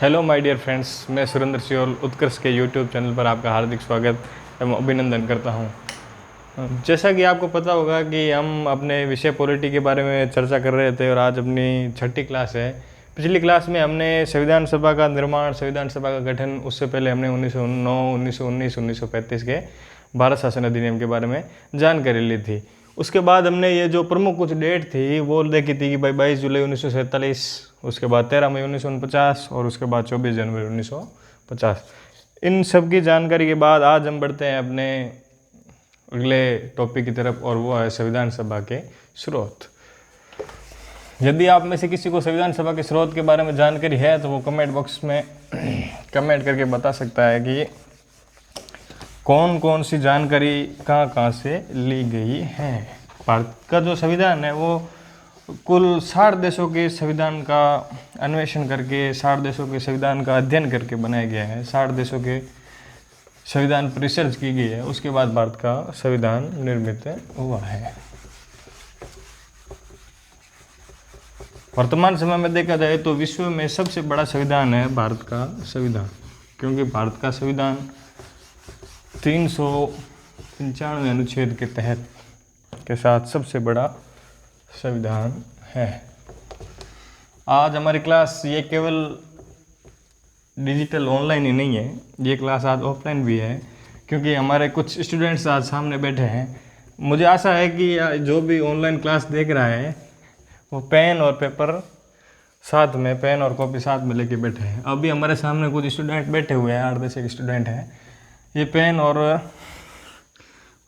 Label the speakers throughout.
Speaker 1: Hello my dear friends, मैं Surendra Seoul उत्कर्ष के YouTube channel पर आपका हार्दिक स्वागत एवं अभिनंदन करता हूं। जैसा कि आपको पता होगा कि हम अपने विषय पॉलिटी के बारे में चर्चा कर रहे थे और आज अपनी छठी क्लास है। पिछली क्लास में हमने संविधान सभा का निर्माण, संविधान सभा का गठन, उससे पहले हमने 1909, 1919, 1935 के भारत शासन अधिनियम के बारे में जानकारी ली थी। उसके बाद हमने ये जो प्रमुख कुछ डेट थी वो देखी थी कि भाई 22 जुलाई 1947, उसके बाद 13 मई 1949 और उसके बाद 24 जनवरी 1950। इन सब की जानकारी के बाद आज हम बढ़ते हैं अपने अगले टॉपिक की तरफ और वो है संविधान सभा के स्रोत। यदि आप में से किसी को संविधान सभा के स्रोत के बारे में जानकारी है तो वो कमेंट बॉक्स में कमेंट करके बता सकता है कि कौन कौन सी जानकारी कहाँ कहाँ से ली गई है। भारत का जो संविधान है वो कुल 60 देशों के संविधान का अन्वेषण करके, 60 देशों के संविधान का अध्ययन करके बनाया गया है। 60 देशों के संविधान पर रिसर्च की गई है, उसके बाद भारत का संविधान निर्मित हुआ है। वर्तमान समय में देखा जाए तो विश्व में सबसे बड़ा संविधान है भारत का संविधान, क्योंकि भारत का संविधान 395 अनुच्छेद के तहत के साथ सबसे बड़ा संविधान है। आज हमारी क्लास ये केवल डिजिटल ऑनलाइन ही नहीं है, ये क्लास आज ऑफलाइन भी है, क्योंकि हमारे कुछ स्टूडेंट्स आज सामने बैठे हैं। मुझे आशा है कि जो भी ऑनलाइन क्लास देख रहा है वो पेन और पेपर साथ में, पेन और कॉपी साथ में लेके बैठे हैं। अभी हमारे सामने कुछ स्टूडेंट बैठे हुए हैं, 8-10 एक स्टूडेंट हैं, ये पेन और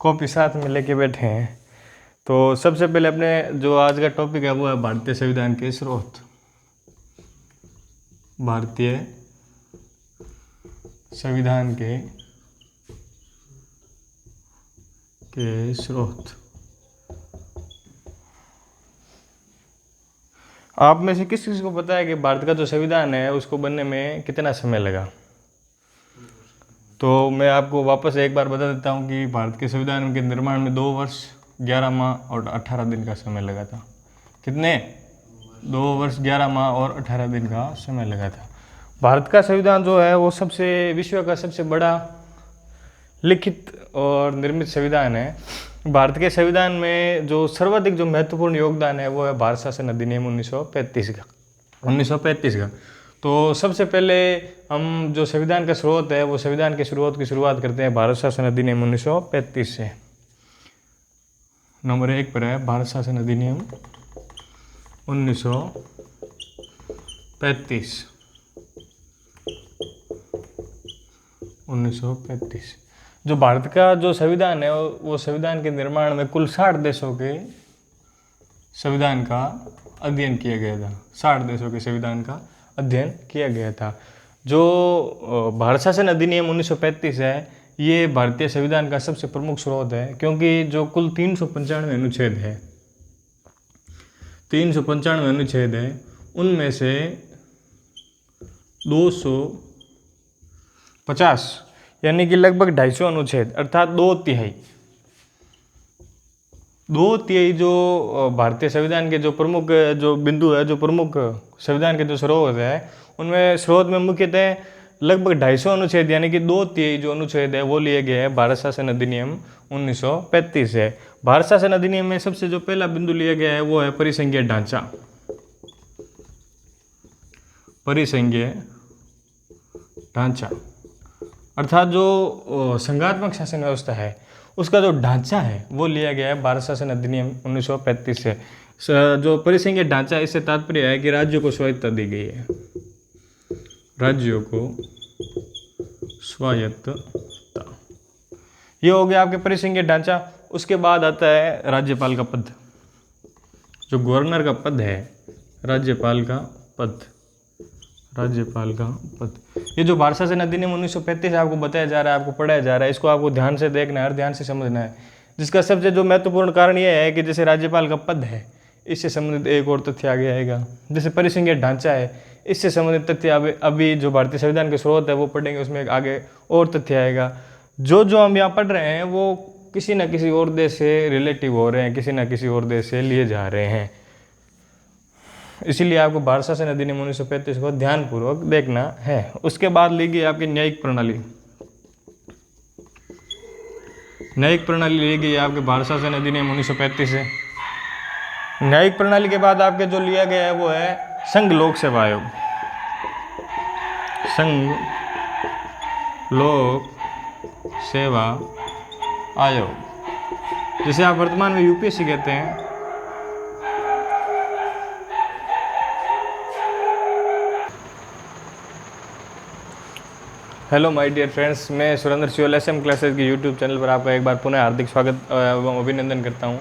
Speaker 1: कॉपी साथ में लेके बैठे हैं। तो सबसे पहले अपने जो आज का टॉपिक है वो है भारतीय संविधान के स्रोत। भारतीय संविधान के स्रोत। आप में से किस किसी को पता है कि भारत का जो संविधान है उसको बनने में कितना समय लगा? तो मैं आपको वापस एक बार बता देता हूँ कि भारत के संविधान के निर्माण में 2 वर्ष 11 माह और 18 दिन का समय लगा था। कितने? 2 वर्ष 11 माह और 18 दिन का समय लगा था। भारत का संविधान जो है वो विश्व का सबसे बड़ा लिखित और निर्मित संविधान है। भारत के संविधान में जो सर्वाधिक जो महत्वपूर्ण योगदान है वो है भारत शासन अधिनियम 1935 का। तो सबसे पहले हम जो संविधान का स्रोत है वो संविधान के स्रोत की शुरुआत करते हैं भारत शासन अधिनियम 1935 से। नंबर 1 पर है भारत शासन अधिनियम 1935। जो भारत का जो संविधान है वो संविधान के निर्माण में कुल 60 देशों के संविधान का अध्ययन किया गया था। 60 देशों के संविधान का अध्ययन किया गया था। जो भारत शासन अधिनियम 1935 है ये भारतीय संविधान का सबसे प्रमुख स्रोत है, क्योंकि जो कुल 395 अनुच्छेद है, 395 अनुच्छेद है, उनमें से 250 यानी कि लगभग 250 अनुच्छेद अर्थात 2/3 जो भारतीय संविधान के जो प्रमुख जो बिंदु है, जो प्रमुख संविधान के जो स्रोत है, उनमें स्रोत में मुख्यतः लगभग 250 अनुच्छेद यानी कि 2/3 जो अनुच्छेद है वो लिए गए हैं भारत शासन अधिनियम 1935 है। भारत शासन अधिनियम में सबसे जो पहला बिंदु लिया गया है वो है परिसंघीय ढांचा। परिसंघीय ढांचा अर्थात जो संघात्मक शासन व्यवस्था है उसका जो ढांचा है वो लिया गया है भारत शासन अधिनियम 1935 से। जो परिसंघीय ढांचा, इससे तात्पर्य है कि राज्यों को स्वायत्तता दी गई है, राज्यों को स्वायत्तता। ये हो गया आपके परिसंघीय ढांचा। उसके बाद आता है राज्यपाल का पद। जो गवर्नर का पद है, राज्यपाल का पद, राज्यपाल का पद। ये जो भारत शासन अधिनियम 1935 आपको बताया जा रहा है, आपको पढ़ाया जा रहा है, इसको आपको ध्यान से देखना है और ध्यान से समझना है। जिसका सबसे जो महत्वपूर्ण कारण ये है कि जैसे राज्यपाल का पद है, इससे संबंधित एक और तथ्य आगे आएगा। जैसे परिसंघीय ढांचा है, इससे संबंधित तथ्य अभी जो भारतीय संविधान के स्रोत है वो पढ़ेंगे, उसमें एक आगे और तथ्य आएगा। जो हम यहाँ पढ़ रहे हैं वो किसी न किसी और देश से रिलेटिव हो रहे हैं, किसी न किसी और देश से लिए जा रहे हैं। इसीलिए आपको भारत शासन अधिनियम 1935 को ध्यानपूर्वक देखना है। उसके बाद ली गई आपकी न्यायिक प्रणाली। न्यायिक प्रणाली ली गई आपके भारत शासन अधिनियम 1935 से। न्यायिक प्रणाली के बाद आपके जो लिया गया है वो है संघ लोक सेवा आयोग। संघ लोक सेवा आयोग, जिसे आप वर्तमान में यूपीएससी कहते हैं। हेलो माय डियर फ्रेंड्स, मैं सुरेंद्र सियोल SM क्लासेस के यूट्यूब चैनल पर आपका एक बार पुनः हार्दिक स्वागत एवं अभिनंदन करता हूं।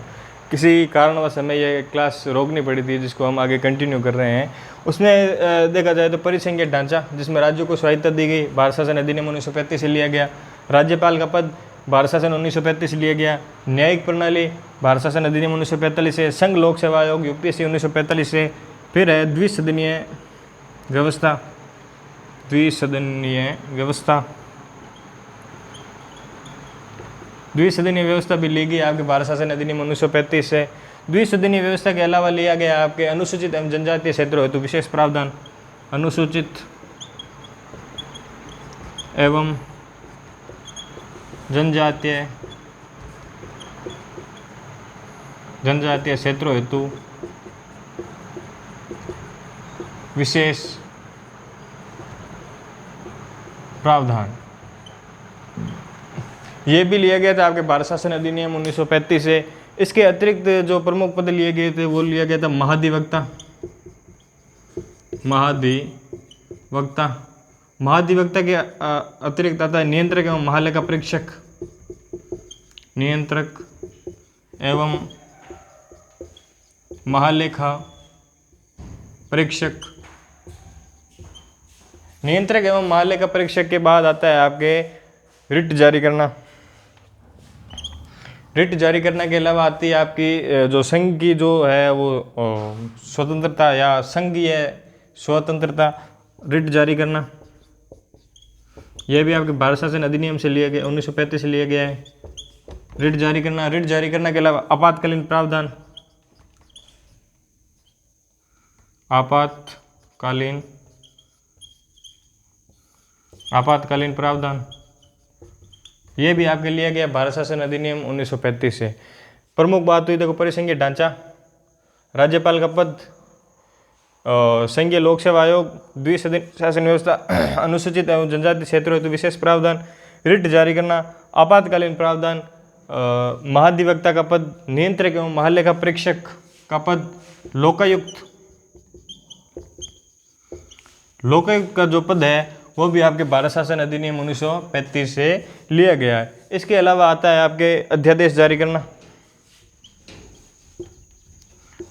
Speaker 1: किसी कारणवश हमें ये क्लास रोकनी पड़ी थी, जिसको हम आगे कंटिन्यू कर रहे हैं। उसमें देखा जाए तो परिसंघीय ढांचा, जिसमें राज्यों को स्वायत्तता दी गई, भारत शासन अधिनियम 1935 से लिया गया। राज्यपाल का पद, भारत शासन 1935 से लिया गया। न्यायिक प्रणाली, भारत शासन अधिनियम 1945 से। संघ लोक सेवा आयोग, यूपीएससी 1945 से। फिर है द्विसदनीय व्यवस्था। द्विसदनीय व्यवस्था, द्विसदनीय व्यवस्था भी ली गई आपके भारत शासन अधिनियम 1935 से। द्विसदनीय व्यवस्था के अलावा लिया गया आपके अनुसूचित एवं जनजातीय क्षेत्रों हेतु विशेष प्रावधान। अनुसूचित एवं जनजातीय क्षेत्रों हेतु विशेष प्रावधान, ये भी लिया गया था आपके भारत शासन अधिनियम 1935 से। इसके अतिरिक्त जो प्रमुख पद लिए गए थे वो लिया गया था महाधिवक्ता। महाधिवक्ता के अतिरिक्त आता है नियंत्रक एवं महालेखा परीक्षक। नियंत्रक एवं महालेखा परीक्षक। नियंत्रक एवं महालेखा परीक्षक के बाद आता है आपके रिट जारी करना। रिट जारी करने के अलावा आती है आपकी जो संघ की जो है वो स्वतंत्रता या संघीय स्वतंत्रता, रिट जारी करना। यह भी आपके भारत शासन अधिनियम से लिया गया, 1935 से लिया गया है। रिट जारी करना। रिट जारी करने के अलावा आपातकालीन प्रावधान। आपातकालीन प्रावधान, ये भी आपके लिया गया भारत शासन अधिनियम 1935 से। प्रमुख बात हुई देखो परिसंघीय ढांचा, राज्यपाल का पद, संघीय लोक सेवा आयोग, द्विसदनीय शासन व्यवस्था, अनुसूचित एवं जनजातीय क्षेत्रों हेतु विशेष प्रावधान, रिट जारी करना, आपातकालीन प्रावधान, महाधिवक्ता का पद, नियंत्रक एवं महालेखा परीक्षक का पद, लोकायुक्त। लोकायुक्त का जो पद है वो भी आपके भारत शासन अधिनियम 1935 से लिया गया है। इसके अलावा आता है आपके अध्यादेश जारी करना।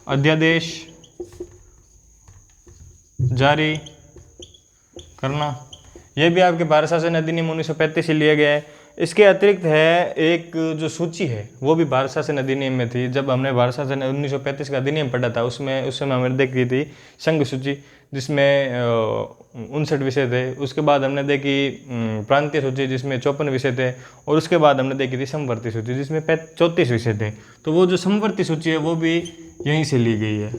Speaker 1: अध्यादेश जारी करना, यह भी आपके भारत शासन अधिनियम 1935 से लिया गया है। इसके अतिरिक्त है एक जो सूची है वो भी भारत शासन अधिनियम में थी। जब हमने भारत शासन 1935 का अधिनियम पढ़ा था उसमें उस समय हमने देखी थी संघ सूची, जिसमें 59 विषय थे। उसके बाद हमने देखी प्रांतीय सूची जिसमें 54 विषय थे, और उसके बाद हमने देखी थी समवर्ती सूची जिसमें 34 विषय थे। तो वो जो समवर्ती सूची है वो भी यहीं से ली गई है।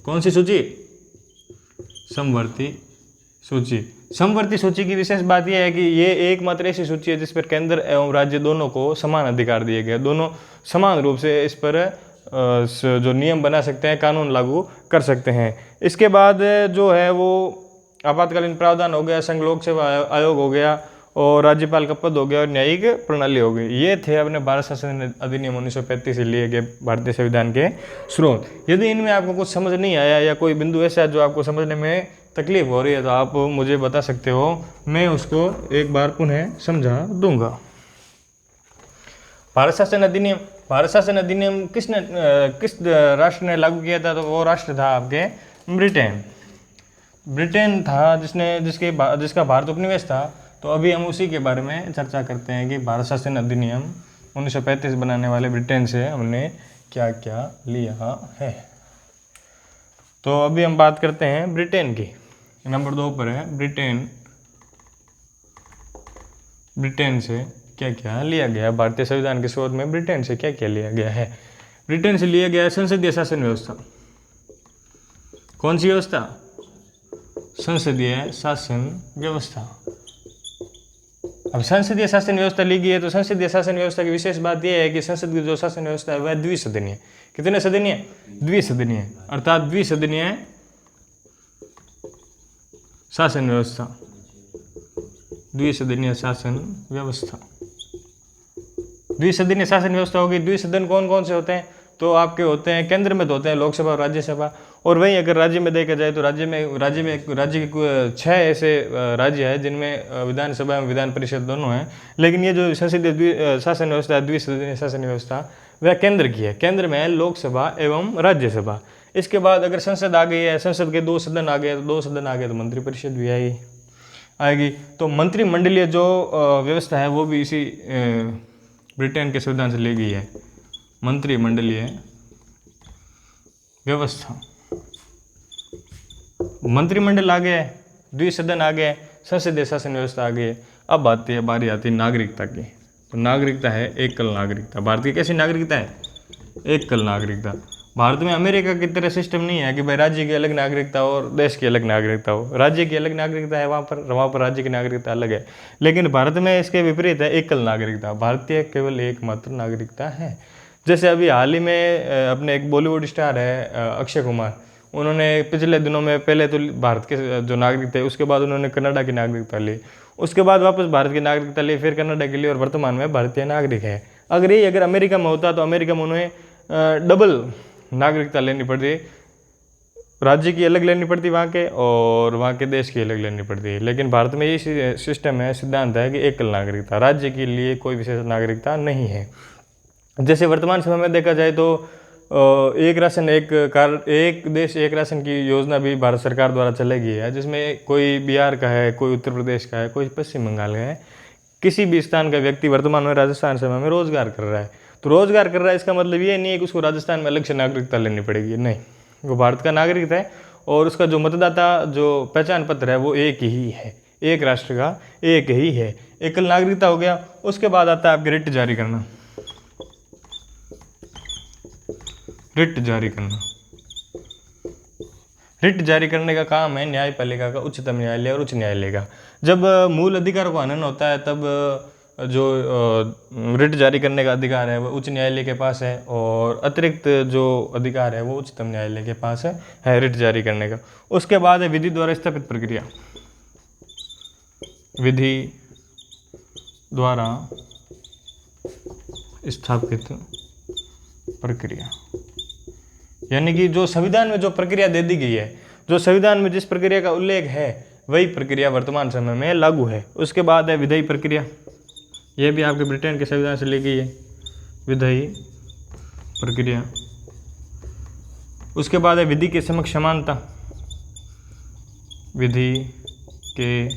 Speaker 1: कौन सी सूची? समवर्ती सूची। समवर्ती सूची की विशेष बात यह है कि ये एकमात्र ऐसी सूची है जिस पर केंद्र एवं राज्य दोनों को समान अधिकार दिए गए। दोनों समान रूप से इस पर जो नियम बना सकते हैं, कानून लागू कर सकते हैं। इसके बाद जो है वो आपातकालीन प्रावधान हो गया, संघ लोक सेवा आयोग हो गया, और राज्यपाल का पद हो गया, और न्यायिक प्रणाली हो गई। ये थे अपने भारत शासन अधिनियम 1935 से लिए गए भारतीय संविधान के स्रोत। यदि इनमें आपको कुछ समझ नहीं आया या कोई बिंदु ऐसा है जो आपको समझने में तकलीफ हो रही है तो आप मुझे बता सकते हो, मैं उसको एक बार पुनः समझा दूंगा। भारत शासन अधिनियम किस राष्ट्र ने लागू किया था? तो वो राष्ट्र था आपके ब्रिटेन था, जिसका भारत उपनिवेश था। तो अभी हम उसी के बारे में चर्चा करते हैं कि भारत शासन अधिनियम 1935 बनाने वाले ब्रिटेन से हमने क्या क्या लिया है। तो अभी हम बात करते हैं ब्रिटेन की। नंबर 2 पर है ब्रिटेन से क्या क्या लिया गया। भारतीय संविधान के स्रोत में ब्रिटेन से क्या क्या लिया गया है? ब्रिटेन से लिया गया है संसदीय शासन व्यवस्था। कौन सी व्यवस्था? संसदीय शासन व्यवस्था। अब संसदीय शासन व्यवस्था ली गई है तो संसदीय शासन व्यवस्था की विशेष बात यह है कि संसद की जो शासन व्यवस्था है वह द्विसदनीय। कितने सदनीय? द्विसदनीय, अर्थात द्विसदनीय शासन व्यवस्था। द्विसदनीय शासन व्यवस्था। द्विसदनीय शासन व्यवस्था होगी। द्विसदन कौन कौन से होते हैं? तो आपके होते हैं केंद्र में तो होते हैं लोकसभा और राज्यसभा, और वहीं अगर राज्य में देखा जाए तो राज्य के 6 ऐसे राज्य है जिनमें विधानसभा एवं विधान परिषद दोनों हैं। लेकिन ये जो संसदीय शासन व्यवस्था है, द्विसदनीय शासन व्यवस्था, वह केंद्र की है। केंद्र में है लोकसभा एवं राज्यसभा। इसके बाद अगर संसद आ गई है, संसद के 2 सदन आ गए, तो 2 सदन आ गए तो मंत्रिपरिषद भी आएगी। तो मंत्रिमंडलीय जो व्यवस्था है वो भी इसी ब्रिटेन के संविधान से ली गई है। मंत्रिमंडलीय व्यवस्था। मंत्रिमंडल आ गया, द्विसदन आ गए, संसदीय शासन व्यवस्था आ गई। अब बारी आती है नागरिकता की। तो नागरिकता है एकल नागरिकता। भारत की कैसी नागरिकता है? एकल नागरिकता। भारत में अमेरिका की तरह सिस्टम नहीं है कि भाई राज्य की अलग नागरिकता और देश की अलग नागरिकता हो। राज्य की अलग नागरिकता है, वहाँ पर राज्य की नागरिकता अलग है। लेकिन भारत में इसके विपरीत है, एकल नागरिकता। भारतीय केवल एकमात्र नागरिकता है। जैसे अभी हाल ही में अपने एक बॉलीवुड स्टार है अक्षय कुमार, उन्होंने पिछले दिनों में पहले तो भारत के जो नागरिक थे, उसके बाद उन्होंने कनाडा की नागरिकता ली, उसके बाद वापस भारत की नागरिकता ली, फिर कनाडा के लिए, और वर्तमान में भारतीय नागरिक है। अगर अमेरिका में होता तो अमेरिका में उन्हें डबल नागरिकता लेनी पड़ती, राज्य की अलग लेनी पड़ती वहाँ के, और वहाँ के देश की अलग लेनी पड़ती है। लेकिन भारत में ये सिस्टम है, सिद्धांत है कि एकल नागरिकता, राज्य के लिए कोई विशेष नागरिकता नहीं है। जैसे वर्तमान समय में देखा जाए तो एक राशन एक कार्ड, एक देश एक राशन की योजना भी भारत सरकार द्वारा चलाई गई है, जिसमें कोई बिहार का है, कोई उत्तर प्रदेश का है, कोई पश्चिम बंगाल का है, किसी भी स्थान का व्यक्ति वर्तमान में राजस्थान समय में रोजगार कर रहा है। तो रोजगार कर रहा है, इसका मतलब ये नहीं है कि उसको राजस्थान में अलग से नागरिकता लेनी पड़ेगी, नहीं, वो भारत का नागरिक है और उसका जो मतदाता जो पहचान पत्र है वो एक ही है, एक राष्ट्र का एक ही है। एकल नागरिकता हो गया। उसके बाद आता है आपके रिट जारी करना। रिट जारी करना। रिट जारी करने का काम है न्यायपालिका का, उच्चतम न्यायालय और उच्च न्यायालय का। जब मूल अधिकार का हनन होता है तब जो रिट जारी करने का अधिकार है वो उच्च न्यायालय के पास है, और अतिरिक्त जो अधिकार है वो उच्चतम न्यायालय के पास है रिट जारी करने का। उसके बाद है विधि द्वारा स्थापित प्रक्रिया। विधि द्वारा स्थापित प्रक्रिया, यानी कि जो संविधान में जो प्रक्रिया दे दी गई है, जो संविधान में जिस प्रक्रिया का उल्लेख है वही प्रक्रिया वर्तमान समय में लागू है। उसके बाद है विधायी प्रक्रिया। यह भी आपके ब्रिटेन के संविधान से ली गई है, विधायी प्रक्रिया। उसके बाद है विधि के समक्ष समानता। विधि के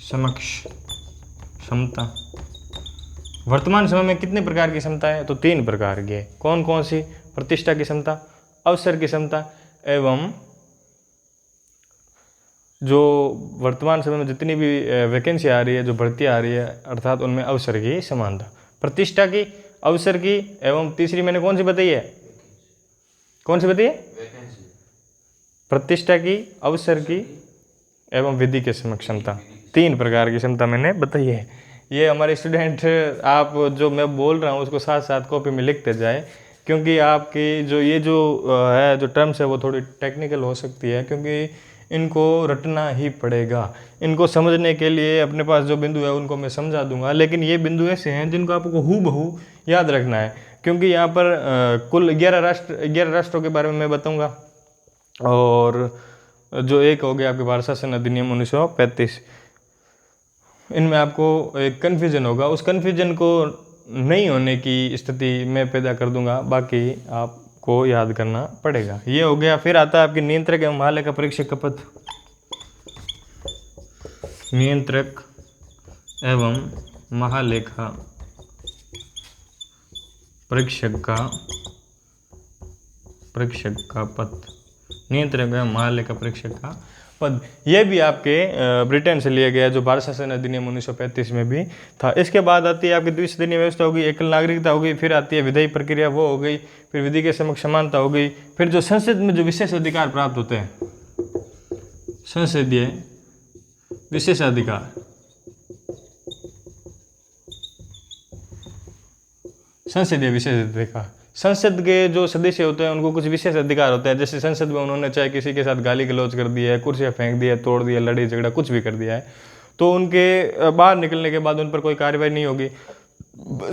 Speaker 1: समक्ष समता। वर्तमान समय में कितने प्रकार की समता है? तो 3 प्रकार की है। कौन कौन सी? प्रतिष्ठा की समता, अवसर की समता, एवं जो वर्तमान समय में जितनी भी वैकेंसी आ रही है, जो भर्ती आ रही है, अर्थात उनमें अवसर की समानता। प्रतिष्ठा की, अवसर की, एवं तीसरी मैंने कौन सी बताई है? कौन सी बताई है? प्रतिष्ठा की, अवसर की, एवं विधि के समक्ष क्षमता। 3 प्रकार की क्षमता मैंने बताई है। ये हमारे स्टूडेंट, आप जो मैं बोल रहा हूँ उसको साथ साथ कॉपी में लिखते जाए, क्योंकि आपकी जो ये जो है जो टर्म्स है वो थोड़ी टेक्निकल हो सकती है, क्योंकि इनको रटना ही पड़ेगा। इनको समझने के लिए अपने पास जो बिंदु है उनको मैं समझा दूंगा, लेकिन ये बिंदु ऐसे हैं जिनको आपको हूबहू याद रखना है, क्योंकि यहाँ पर कुल 11 राष्ट्रों के बारे में मैं बताऊँगा, और जो एक हो गया आपके भारत शासन अधिनियम 1935। इनमें आपको एक कन्फ्यूजन होगा, उस कन्फ्यूजन को नहीं होने की स्थिति मैं पैदा कर दूंगा, बाकी आपको याद करना पड़ेगा। ये हो गया। फिर आता है आपके नियंत्रक एवं महालेखा परीक्षक का पद। नियंत्रक एवं महालेखा परीक्षक का पद। नियंत्रक एवं महालेखा परीक्षक का पद। यह भी आपके ब्रिटेन से लिया गया, जो भारत शासन अधिनियम 1935 में भी था। इसके बाद आती है आपकी द्विसदनीय व्यवस्था होगी, एकल नागरिकता होगी, फिर आती है विधायी प्रक्रिया, वो हो गई, फिर विधि के समक्ष समानता हो गई, फिर जो संसद में जो विशेष अधिकार प्राप्त होते हैं, संसदीय विशेषाधिकार, संसदीय विशेषाधिकार, संसद के जो सदस्य होते हैं उनको कुछ विशेष अधिकार होता है। जैसे संसद में उन्होंने चाहे किसी के साथ गाली गलौज कर दिया है, कुर्सियाँ फेंक दिया है, तोड़ दिया, लड़ाई झगड़ा कुछ भी कर दिया है, तो उनके बाहर निकलने के बाद उन पर कोई कार्रवाई नहीं होगी।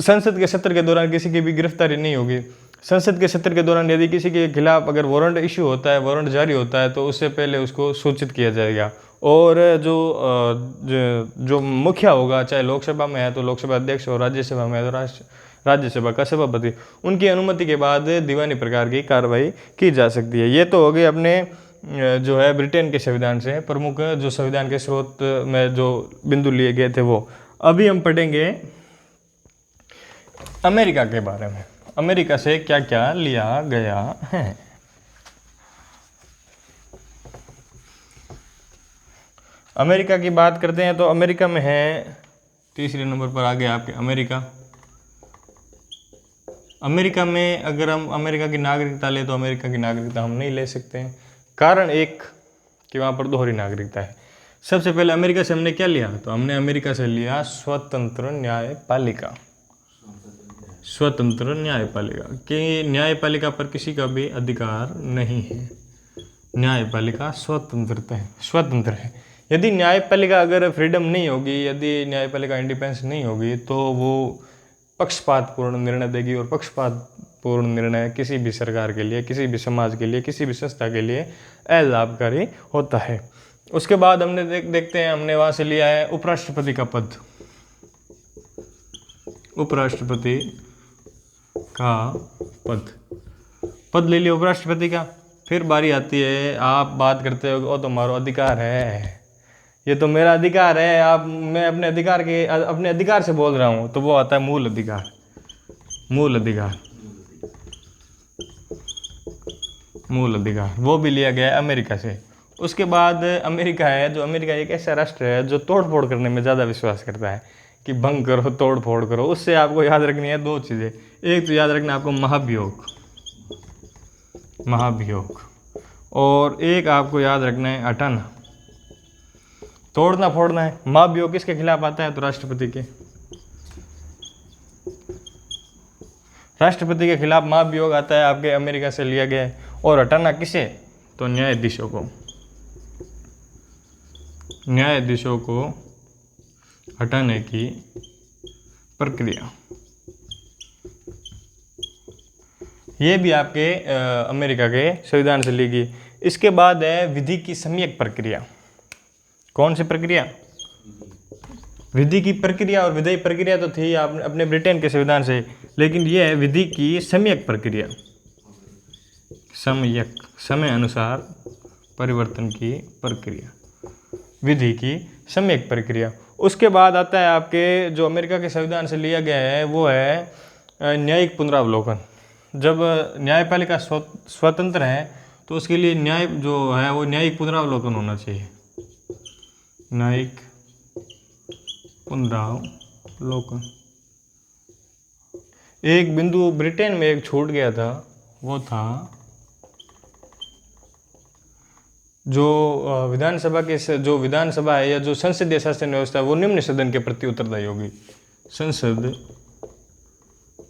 Speaker 1: संसद के सत्र के दौरान किसी की भी गिरफ्तारी नहीं होगी। संसद के सत्र के दौरान यदि किसी के खिलाफ अगर वारंट इशू होता है, वारंट जारी होता है, तो उससे पहले उसको सूचित किया जाएगा। और जो मुखिया होगा, चाहे लोकसभा में है तो लोकसभा अध्यक्ष, और राज्यसभा में है तो राज्यसभा का सभापति, उनकी अनुमति के बाद दीवानी प्रकार की कार्रवाई की जा सकती है। ये तो हो गए अपने जो है ब्रिटेन के संविधान से प्रमुख जो संविधान के स्रोत में जो बिंदु लिए गए थे वो। अभी हम पढ़ेंगे अमेरिका के बारे में, अमेरिका से क्या क्या लिया गया है। अमेरिका की बात करते हैं तो अमेरिका में है तीसरे नंबर पर आ गया आपके अमेरिका। अमेरिका में अगर हम अमेरिका की नागरिकता ले तो अमेरिका की नागरिकता हम नहीं ले सकते हैं। कारण एक कि वहाँ पर दोहरी नागरिकता है। सबसे पहले अमेरिका से हमने क्या लिया, तो हमने अमेरिका से लिया स्वतंत्र न्यायपालिका। स्वतंत्र न्यायपालिका कि न्यायपालिका पर किसी का भी अधिकार नहीं है, न्यायपालिका स्वतंत्र है। यदि न्यायपालिका अगर फ्रीडम नहीं होगी, यदि न्यायपालिका इंडिपेंडेंस नहीं होगी, तो वो पक्षपातपूर्ण निर्णय देगी, और पक्षपातपूर्ण निर्णय किसी भी सरकार के लिए, किसी भी समाज के लिए, किसी भी संस्था के लिए अलाभकारी होता है। उसके बाद हमने देखते हैं हमने वहाँ से लिया है उपराष्ट्रपति का पद। उपराष्ट्रपति का पद ले लिया उपराष्ट्रपति का। फिर बारी आती है, आप बात करते हो वो तो हमारा अधिकार है, ये तो मेरा अधिकार है, मैं अपने अधिकार से बोल रहा हूँ, तो वो आता है मूल अधिकार। मूल अधिकार वो भी लिया गया है अमेरिका से। उसके बाद अमेरिका है, जो अमेरिका एक ऐसा राष्ट्र है जो तोड़ फोड़ करने में ज़्यादा विश्वास करता है कि भंग करो, तोड़ फोड़ करो। उससे आपको याद रखनी है दो चीज़ें। एक तो याद रखना आपको महाभियोग, और एक आपको याद रखना है हटाना। तोड़ना फोड़ना है। महाभियोग किसके खिलाफ आता है, तो राष्ट्रपति के खिलाफ महाभियोग आता है, आपके अमेरिका से लिया गया है। और हटाना किसे, तो न्यायाधीशों को हटाने की प्रक्रिया, ये भी आपके अमेरिका के संविधान से ली गई। इसके बाद है विधि की सम्यक प्रक्रिया। कौन सी प्रक्रिया, विधि की प्रक्रिया। और विधायी प्रक्रिया तो थी अपने ब्रिटेन के संविधान से, लेकिन यह है विधि की सम्यक प्रक्रिया। समय अनुसार परिवर्तन की प्रक्रिया, विधि की सम्यक प्रक्रिया। उसके बाद आता है आपके जो अमेरिका के संविधान से लिया गया है वो है न्यायिक पुनरावलोकन। जब न्यायपालिका स्वतंत्र है तो उसके लिए न्याय जो है वो न्यायिक पुनरावलोकन होना चाहिए। न्यायिक पुनरावलोकन। एक बिंदु ब्रिटेन में एक छूट गया था, वो था जो विधानसभा है या जो संसदीय शासन व्यवस्था है वो निम्न सदन के प्रति उत्तरदायी होगी।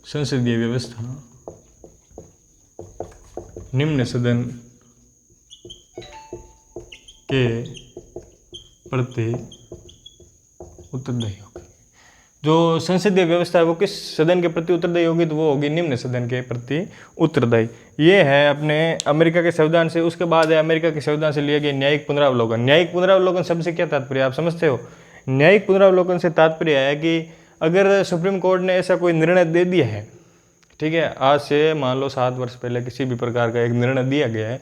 Speaker 1: संसदीय व्यवस्था निम्न सदन के प्रति उत्तरदायी होगी। जो संसदीय व्यवस्था है वो किस सदन के प्रति उत्तरदायी होगी, तो वो होगी निम्न सदन के प्रति उत्तरदायी। ये है अपने अमेरिका के संविधान से। उसके बाद है अमेरिका के संविधान से लिए गए न्यायिक पुनरावलोकन। न्यायिक पुनरावलोकन शब्द से क्या तात्पर्य आप समझते हो? न्यायिक पुनरावलोकन से तात्पर्य है कि अगर सुप्रीम कोर्ट ने ऐसा कोई निर्णय दे दिया है, ठीक है, आज से मान लो 7 वर्ष पहले किसी भी प्रकार का एक निर्णय दिया गया है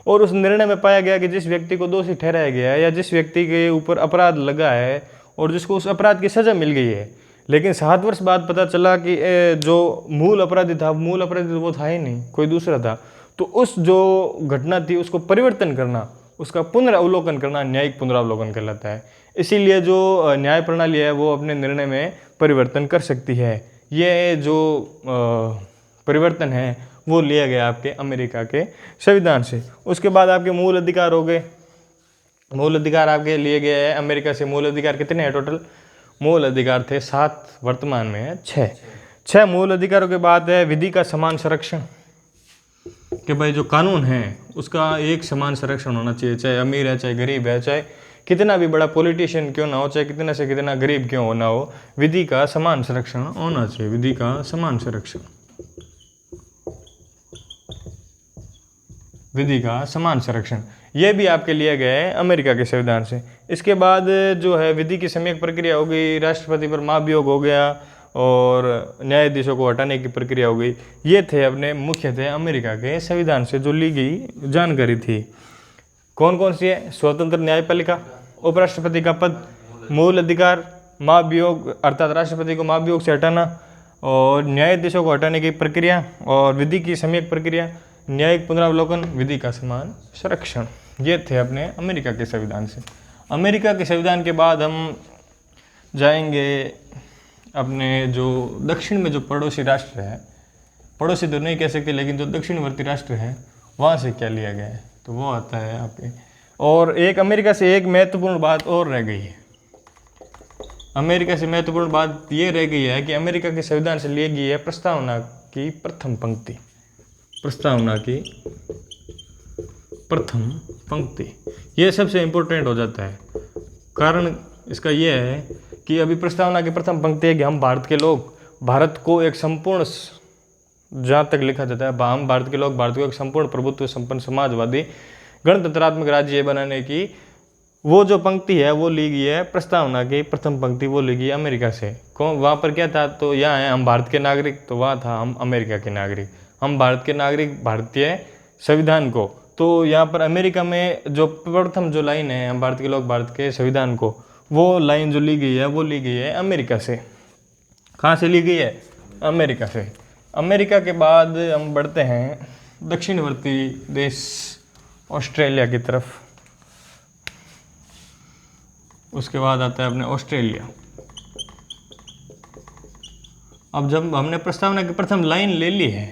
Speaker 1: और उस निर्णय में पाया गया कि जिस व्यक्ति को दोषी ठहराया गया है या जिस व्यक्ति के ऊपर अपराध लगा है और जिसको उस अपराध की सज़ा मिल गई है, लेकिन 7 वर्ष बाद पता चला कि जो मूल अपराधी था वो था ही नहीं, कोई दूसरा था, तो उस जो घटना थी उसको परिवर्तन करना, उसका पुनरावलोकन करना न्यायिक पुनरावलोकन कहलाता है। इसीलिए जो न्याय प्रणाली है वो अपने निर्णय में परिवर्तन कर सकती है। ये जो परिवर्तन है वो लिया गया आपके अमेरिका के संविधान से। उसके बाद आपके मूल अधिकार हो गए। मूल अधिकार आपके लिए गए हैं अमेरिका से। मूल अधिकार कितने हैं टोटल? मूल अधिकार थे 7, वर्तमान में है 6 मूल अधिकारों के बाद है विधि का समान संरक्षण, कि भाई जो कानून है उसका एक समान संरक्षण होना चाहिए, चाहे अमीर है चाहे गरीब है, चाहे कितना भी बड़ा पॉलिटिशियन क्यों ना हो, चाहे कितना से कितना गरीब क्यों ना हो, विधि का समान संरक्षण होना चाहिए। विधि का समान संरक्षण, विधि का समान संरक्षण, ये भी आपके लिए गए हैं अमेरिका के संविधान से। इसके बाद जो है विधि की सम्यक प्रक्रिया हो गई, राष्ट्रपति पर महाभियोग हो गया और न्यायाधीशों को हटाने की प्रक्रिया हो गई। ये थे अपने मुख्य थे अमेरिका के संविधान से जो ली गई जानकारी थी। कौन कौन सी है? स्वतंत्र न्यायपालिका, उपराष्ट्रपति का पद, मूल अधिकार, महाभियोग अर्थात राष्ट्रपति को महाभियोग से हटाना और न्यायाधीशों को हटाने की प्रक्रिया और विधि की सम्यक प्रक्रिया, न्यायिक पुनरावलोकन, विधि का समान संरक्षण। ये थे अपने अमेरिका के संविधान से। अमेरिका के संविधान के बाद हम जाएंगे अपने जो दक्षिण में जो पड़ोसी राष्ट्र है, पड़ोसी तो नहीं कह सकते लेकिन जो दक्षिणवर्ती राष्ट्र है वहाँ से क्या लिया गया है, तो वो आता है आपके। और एक अमेरिका से एक महत्वपूर्ण बात और रह गई है। अमेरिका से महत्वपूर्ण बात ये रह गई है कि अमेरिका के संविधान से ली गई है प्रस्तावना की प्रथम पंक्ति। प्रस्तावना की प्रथम पंक्ति ये सबसे इम्पोर्टेंट हो जाता है। कारण इसका यह है कि अभी प्रस्तावना की प्रथम पंक्ति है कि हम भारत के लोग भारत को एक संपूर्ण, जहाँ तक लिखा जाता है, हम भारत के लोग भारत को एक संपूर्ण प्रभुत्व संपन्न समाजवादी गणतंत्रात्मक राज्य बनाने की वो जो पंक्ति है वो ली गई है। प्रस्तावना की प्रथम पंक्ति वो ली गई अमेरिका से। कौन? वहाँ पर क्या था? तो यहाँ है हम भारत के नागरिक, तो वहाँ था हम अमेरिका के नागरिक। हम भारत के नागरिक भारतीय संविधान को, तो यहाँ पर अमेरिका में जो प्रथम जो लाइन है हम भारत के लोग भारत के संविधान को, वो लाइन जो ली गई है वो ली गई है अमेरिका से। कहाँ से ली गई है? अमेरिका से। अमेरिका के बाद हम बढ़ते हैं दक्षिणवर्ती देश ऑस्ट्रेलिया की तरफ। उसके बाद आता है अपने ऑस्ट्रेलिया। अब जब हमने प्रस्तावना की प्रथम लाइन ले ली है,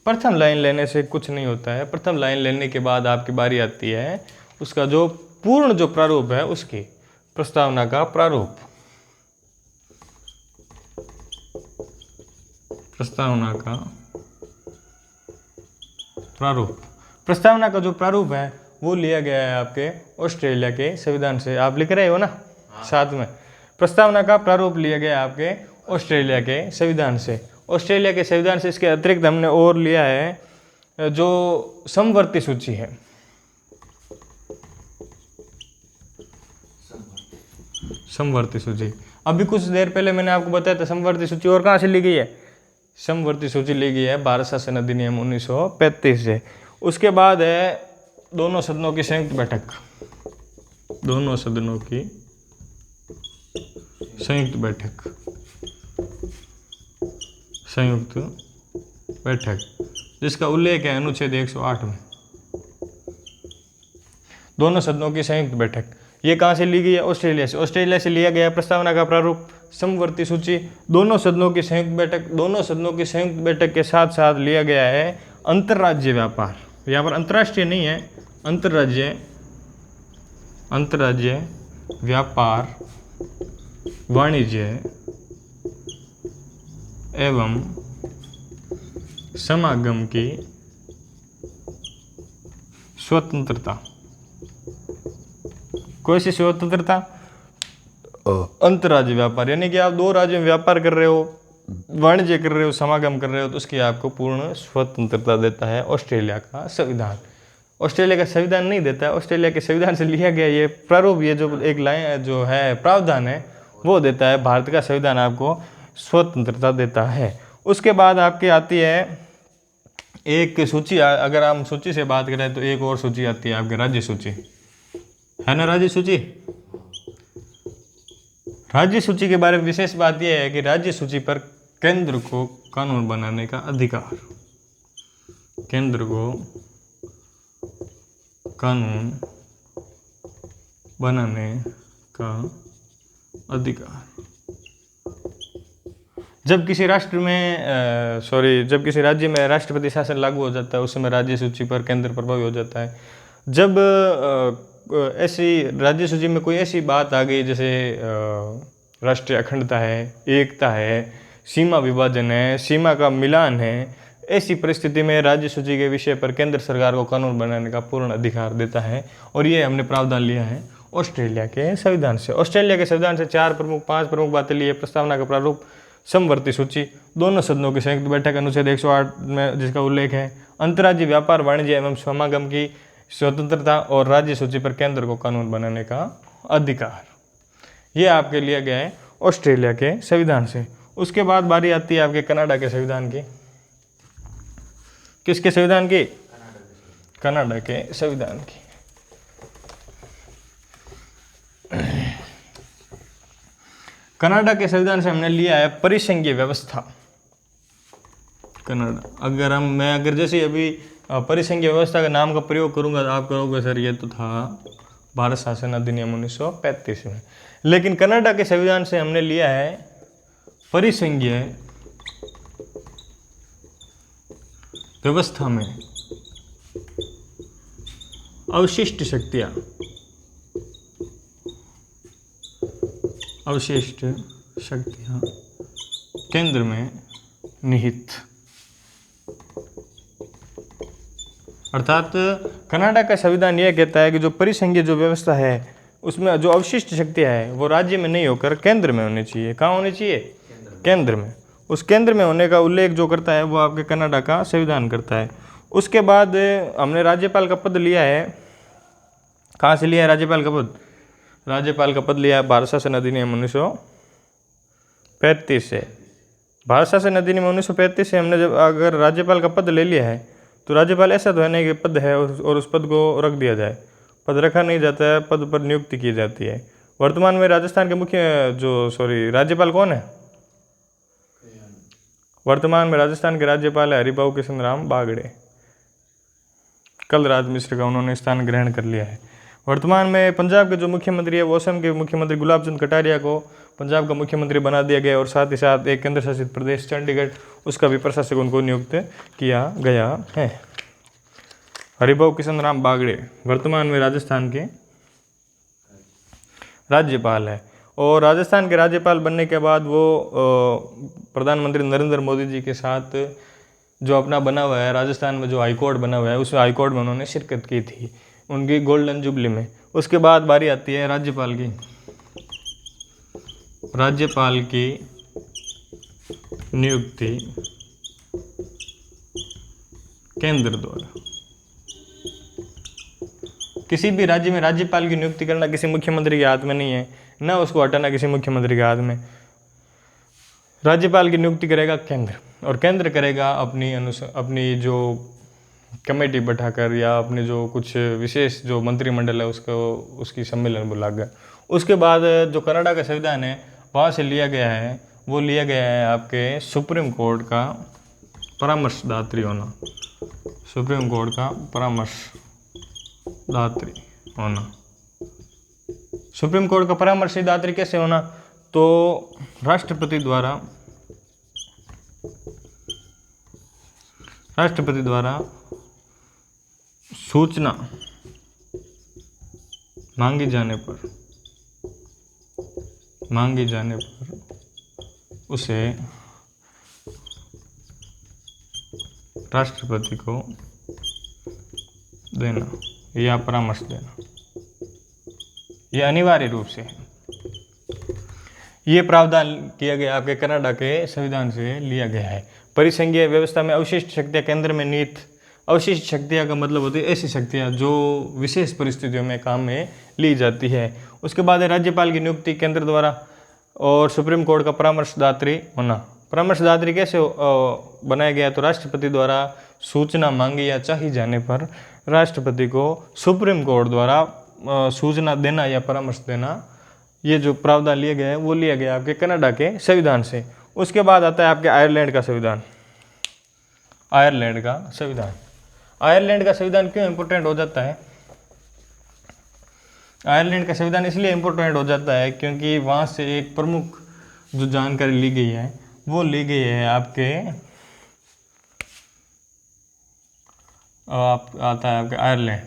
Speaker 1: प्रथम लाइन लेने से कुछ नहीं होता है। प्रथम लाइन लेने के बाद आपकी बारी आती है उसका जो पूर्ण जो प्रारूप है उसकी, प्रस्तावना का प्रारूप। प्रस्तावना का प्रारूप, प्रस्तावना का जो प्रारूप है वो लिया गया है आपके ऑस्ट्रेलिया के संविधान से। आप लिख रहे हो ना साथ में? प्रस्तावना का प्रारूप लिया गया आपके ऑस्ट्रेलिया के संविधान से। ऑस्ट्रेलिया के संविधान से इसके अतिरिक्त हमने और लिया है जो समवर्ती सूची है। समवर्ती सूची, अभी कुछ देर पहले मैंने आपको बताया था समवर्ती सूची। और कहाँ से ली गई है? समवर्ती सूची ली गई है भारत शासन अधिनियम 1935 से। उसके बाद है दोनों सदनों की संयुक्त बैठक। दोनों सदनों की संयुक्त बैठक, संयुक्त बैठक जिसका उल्लेख है अनुच्छेद 108 में। दोनों सदनों की संयुक्त बैठक ये कहाँ से ली गई है? ऑस्ट्रेलिया से। ऑस्ट्रेलिया से लिया गया प्रस्तावना का प्रारूप, समवर्ती सूची, दोनों सदनों की संयुक्त बैठक। दोनों सदनों की संयुक्त बैठक के साथ साथ लिया गया है अंतर्राज्यीय व्यापार। यहाँ पर अंतर्राष्ट्रीय नहीं है, अंतर्राज्यीय, अंतर्राज्यीय व्यापार, वाणिज्य एवं समागम की स्वतंत्रता। कोई सी स्वतंत्रता? अंतर्राज्यीय व्यापार, यानी कि आप दो राज्यों में व्यापार कर रहे हो, वाणिज्य कर रहे हो, समागम कर रहे हो, तो उसकी आपको पूर्ण स्वतंत्रता देता है ऑस्ट्रेलिया का संविधान। ऑस्ट्रेलिया का संविधान नहीं देता है, ऑस्ट्रेलिया के संविधान से लिया गया ये प्रारूप, ये जो एक लाइन जो है प्रावधान है वो देता है। भारत का संविधान आपको स्वतंत्रता देता है। उसके बाद आपकी आती है एक सूची। अगर हम सूची से बात करें तो एक और सूची आती है आपकी राज्य सूची, है ना? राज्य सूची, राज्य सूची के बारे में विशेष बात यह है कि राज्य सूची पर केंद्र को कानून बनाने का अधिकार, केंद्र को कानून बनाने का अधिकार। जब किसी राष्ट्र में जब किसी राज्य में राष्ट्रपति शासन लागू हो जाता है उस समय राज्य सूची पर केंद्र प्रभावी हो जाता है। जब ऐसी राज्य सूची में कोई ऐसी बात आ गई जैसे राष्ट्रीय अखंडता है, एकता है, सीमा विभाजन है, सीमा का मिलान है, ऐसी परिस्थिति में राज्य सूची के विषय पर केंद्र सरकार को कानून बनाने का पूर्ण अधिकार देता है। और ये हमने प्रावधान लिया है ऑस्ट्रेलिया के संविधान से। ऑस्ट्रेलिया के संविधान से 5 प्रमुख बातें लिए। प्रस्तावना का प्रारूप, समवर्ती सूची, दोनों सदनों की संयुक्त बैठक अनुच्छेद 108 में जिसका उल्लेख है, अंतर्राज्यीय व्यापार, वाणिज्य एवं समागम की स्वतंत्रता और राज्य सूची पर केंद्र को कानून बनाने का अधिकार। ये आपके लिया गया है ऑस्ट्रेलिया के संविधान से। उसके बाद बारी आती है आपके कनाडा के संविधान की। किसके संविधान की? कनाडा के संविधान की। कनाडा के संविधान से हमने लिया है परिसंघीय व्यवस्था। कनाडा, अगर जैसे अभी परिसंघीय व्यवस्था के नाम का प्रयोग करूंगा तो आप कहोगे सर ये तो था भारत शासन अधिनियम 1935 में, लेकिन कनाडा के संविधान से हमने लिया है परिसंघीय व्यवस्था में अवशिष्ट शक्तियां केंद्र में निहित। अर्थात कनाडा का संविधान यह कहता है कि जो परिसंघीय जो व्यवस्था है उसमें जो अवशिष्ट शक्तियां है वो राज्य में नहीं होकर केंद्र में होनी चाहिए। कहाँ होनी चाहिए? केंद्र में। उस केंद्र में होने का उल्लेख जो करता है वो आपके कनाडा का संविधान करता है। उसके बाद हमने राज्यपाल का पद लिया है। कहाँ से लिया है राज्यपाल का पद? राज्यपाल का पद लिया है भारत शासन अधिनियम 1935 से। भारत शासन अधिनियम 1935 से हमने जब अगर राज्यपाल का पद ले लिया है तो राज्यपाल ऐसा तो है नहीं कि पद है और उस पद को रख दिया जाए। पद रखा नहीं जाता है, पद पर नियुक्ति की जाती है। वर्तमान में राजस्थान के राज्यपाल कौन है? वर्तमान में राजस्थान के राज्यपाल है हरिभाऊ किशन राम बागड़े। कलराज मिश्र का उन्होंने स्थान ग्रहण कर लिया है। वर्तमान में पंजाब के जो मुख्यमंत्री है वो असम के मुख्यमंत्री गुलाब चंद कटारिया को पंजाब का मुख्यमंत्री बना दिया गया और साथ ही साथ एक केंद्र शासित प्रदेश चंडीगढ़ उसका भी प्रशासक उनको नियुक्त किया गया है। हरिभाऊ किशन राम बागड़े वर्तमान में राजस्थान के राज्यपाल है। और राजस्थान के राज्यपाल बनने के बाद वो प्रधानमंत्री नरेंद्र मोदी जी के साथ जो अपना बना हुआ है राजस्थान में जो हाईकोर्ट बना हुआ है उस हाईकोर्ट में उन्होंने शिरकत की थी उनकी गोल्डन जुबली में। उसके बाद बारी आती है राज्यपाल की। राज्यपाल की नियुक्ति केंद्र द्वारा। किसी भी राज्य में राज्यपाल की नियुक्ति करना किसी मुख्यमंत्री के हाथ में नहीं है, ना उसको हटाना किसी मुख्यमंत्री के हाथ में। राज्यपाल की नियुक्ति करेगा केंद्र और केंद्र करेगा अपनी जो कमेटी बैठाकर या अपने जो कुछ विशेष जो मंत्रिमंडल है उसकी सम्मेलन बुलाकर। उसके बाद जो कनाडा का संविधान है वहाँ से लिया गया है वो लिया गया है आपके सुप्रीम कोर्ट का परामर्शदात्री होना। सुप्रीम कोर्ट का परामर्शदात्री होना। सुप्रीम कोर्ट का परामर्शदात्री कैसे होना? तो राष्ट्रपति द्वारा सूचना मांगी जाने पर उसे राष्ट्रपति को देना या परामर्श देना, ये अनिवार्य रूप से है। ये प्रावधान किया गया आपके कनाडा के संविधान से लिया गया है। परिसंघीय व्यवस्था में अवशिष्ट शक्तियाँ केंद्र में निहित। अवशिष्ट शक्तियाँ का मतलब होती है ऐसी शक्तियाँ जो विशेष परिस्थितियों में काम में ली जाती है। उसके बाद है राज्यपाल की नियुक्ति केंद्र द्वारा और सुप्रीम कोर्ट का परामर्शदात्री होना। परामर्शदात्री कैसे बनाया गया? तो राष्ट्रपति द्वारा सूचना मांगी या चाही जाने पर राष्ट्रपति को सुप्रीम कोर्ट द्वारा सूचना देना या परामर्श देना, ये जो प्रावधान लिया गया है वो लिया गया आपके कनाडा के संविधान से। उसके बाद आता है आपके आयरलैंड का संविधान। आयरलैंड का संविधान क्यों इम्पोर्टेंट हो जाता है? आयरलैंड का संविधान इसलिए इम्पोर्टेंट हो जाता है क्योंकि वहाँ से एक प्रमुख जो जानकारी ली गई है वो ली गई है आपके आता है आपके आयरलैंड,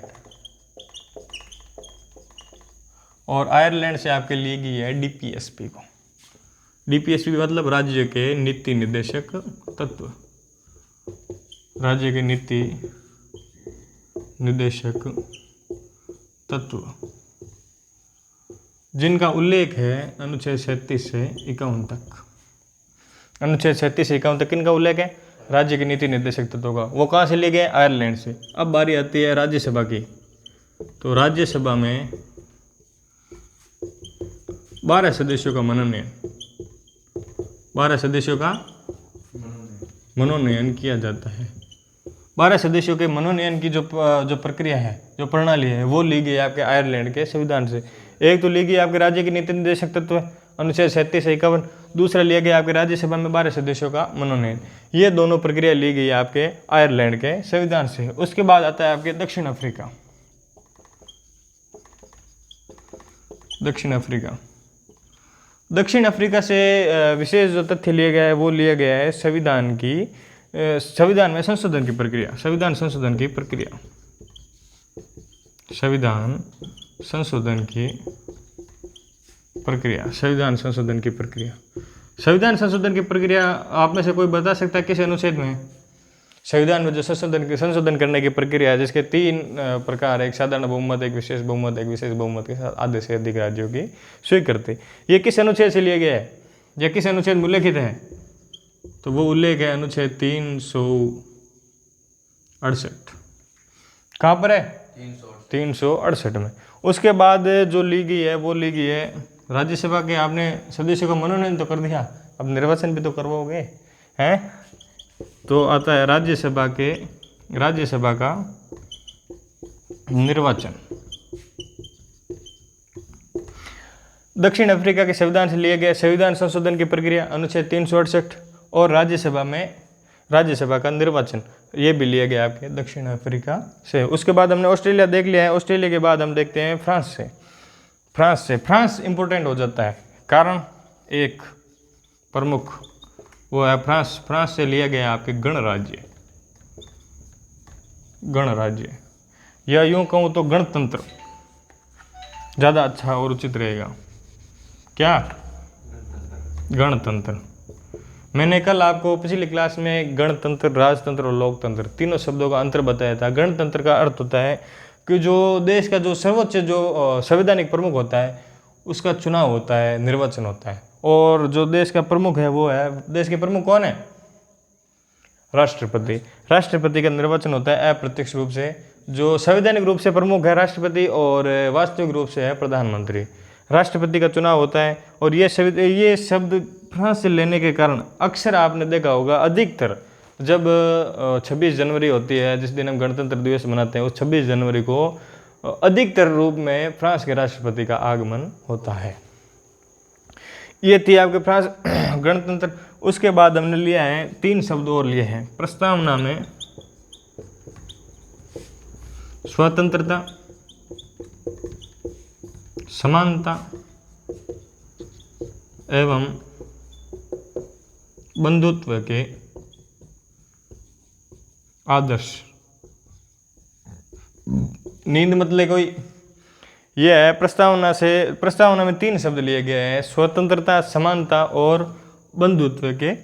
Speaker 1: और आयरलैंड से आपके ली गई है डीपीएसपी को। डीपीएसपी मतलब राज्य के नीति निर्देशक तत्व, राज्य के नीति निर्देशक तत्व, जिनका उल्लेख है अनुच्छेद 37 से 51 तक। अनुच्छेद 37 से 51 तक किनका उल्लेख है? राज्य के नीति निर्देशक तत्वों का। वो कहाँ से लिए गए? आयरलैंड से। अब बारी आती है राज्यसभा की। तो राज्यसभा में 12 सदस्यों का मनोनयन, 12 सदस्यों का मनोनयन किया जाता है। 12 सदस्यों के मनोनयन की जो प्रक्रिया है, जो प्रणाली है, वो ली गई आपके आयरलैंड के संविधान से। एक तो ली गई आपके राज्य के नीति निर्देशक तत्व अनुच्छेद 37 से 51, दूसरा लिया गया आपके राज्यसभा में 12 सदस्यों का मनोनयन। ये दोनों प्रक्रिया ली गई आपके आयरलैंड के संविधान से। उसके बाद आता है आपके दक्षिण अफ्रीका। दक्षिण अफ्रीका, दक्षिण अफ्रीका से विशेष जो तथ्य लिया गया है वो लिया गया है संविधान में संशोधन की प्रक्रिया, संविधान संशोधन की प्रक्रिया, संविधान संशोधन की प्रक्रिया, संविधान संशोधन की प्रक्रिया। संविधान संशोधन की प्रक्रिया आप में से कोई बता सकता है किस अनुच्छेद में? संविधान में जो संशोधन करने की प्रक्रिया है, जिसके 3 प्रकार है, एक साधारण बहुमत, एक विशेष बहुमत, एक विशेष बहुमत के साथ आधे से अधिक राज्यों की स्वीकृति। ये किस अनुच्छेद से लिया गया है या किस अनुच्छेद में उल्लेखित है? तो वो उल्लेख है अनुच्छेद 368। कहाँ पर है? 368 में। उसके बाद जो ली गई है वो ली गई है राज्यसभा के। आपने सदस्यों का मनोनयन तो कर दिया, अब निर्वाचन भी तो करवाओगे हैं? तो आता है राज्यसभा का निर्वाचन। दक्षिण अफ्रीका के संविधान से लिए गए संविधान संशोधन की प्रक्रिया अनुच्छेद 368, और राज्यसभा का निर्वाचन ये भी लिया गया आपके दक्षिण अफ्रीका से। उसके बाद हमने ऑस्ट्रेलिया देख लिया है। ऑस्ट्रेलिया के बाद हम देखते हैं फ्रांस से। फ्रांस इंपॉर्टेंट हो जाता है, कारण एक प्रमुख वो है फ्रांस से लिया गया आपके गणराज्य, या यूं कहूँ तो गणतंत्र ज़्यादा अच्छा और उचित रहेगा। क्या? गणतंत्र। मैंने कल आपको पिछली क्लास में गणतंत्र, राजतंत्र और लोकतंत्र तीनों शब्दों का अंतर बताया था। गणतंत्र का अर्थ होता है कि जो देश का जो सर्वोच्च जो संवैधानिक प्रमुख होता है उसका चुनाव होता है, निर्वाचन होता है। और जो देश का प्रमुख है वो है, देश के प्रमुख कौन है? राष्ट्रपति। राष्ट्रपति का निर्वाचन होता है अप्रत्यक्ष रूप से। जो संवैधानिक रूप से प्रमुख है राष्ट्रपति, और वास्तविक रूप से है प्रधानमंत्री। राष्ट्रपति का चुनाव होता है। और ये शब्द फ्रांस से लेने के कारण अक्सर आपने देखा होगा, अधिकतर जब 26 जनवरी होती है, जिस दिन हम गणतंत्र दिवस मनाते हैं, उस 26 जनवरी को अधिकतर रूप में फ्रांस के राष्ट्रपति का आगमन होता है। ये थी आपके फ्रांस गणतंत्र। उसके बाद हमने लिया है 3 शब्द और लिए हैं प्रस्तावना में: स्वतंत्रता, समानता एवं बंधुत्व के आदर्श। नींद मतलब कोई यह है प्रस्तावना में 3 शब्द लिए गए हैं: स्वतंत्रता, समानता और बंधुत्व के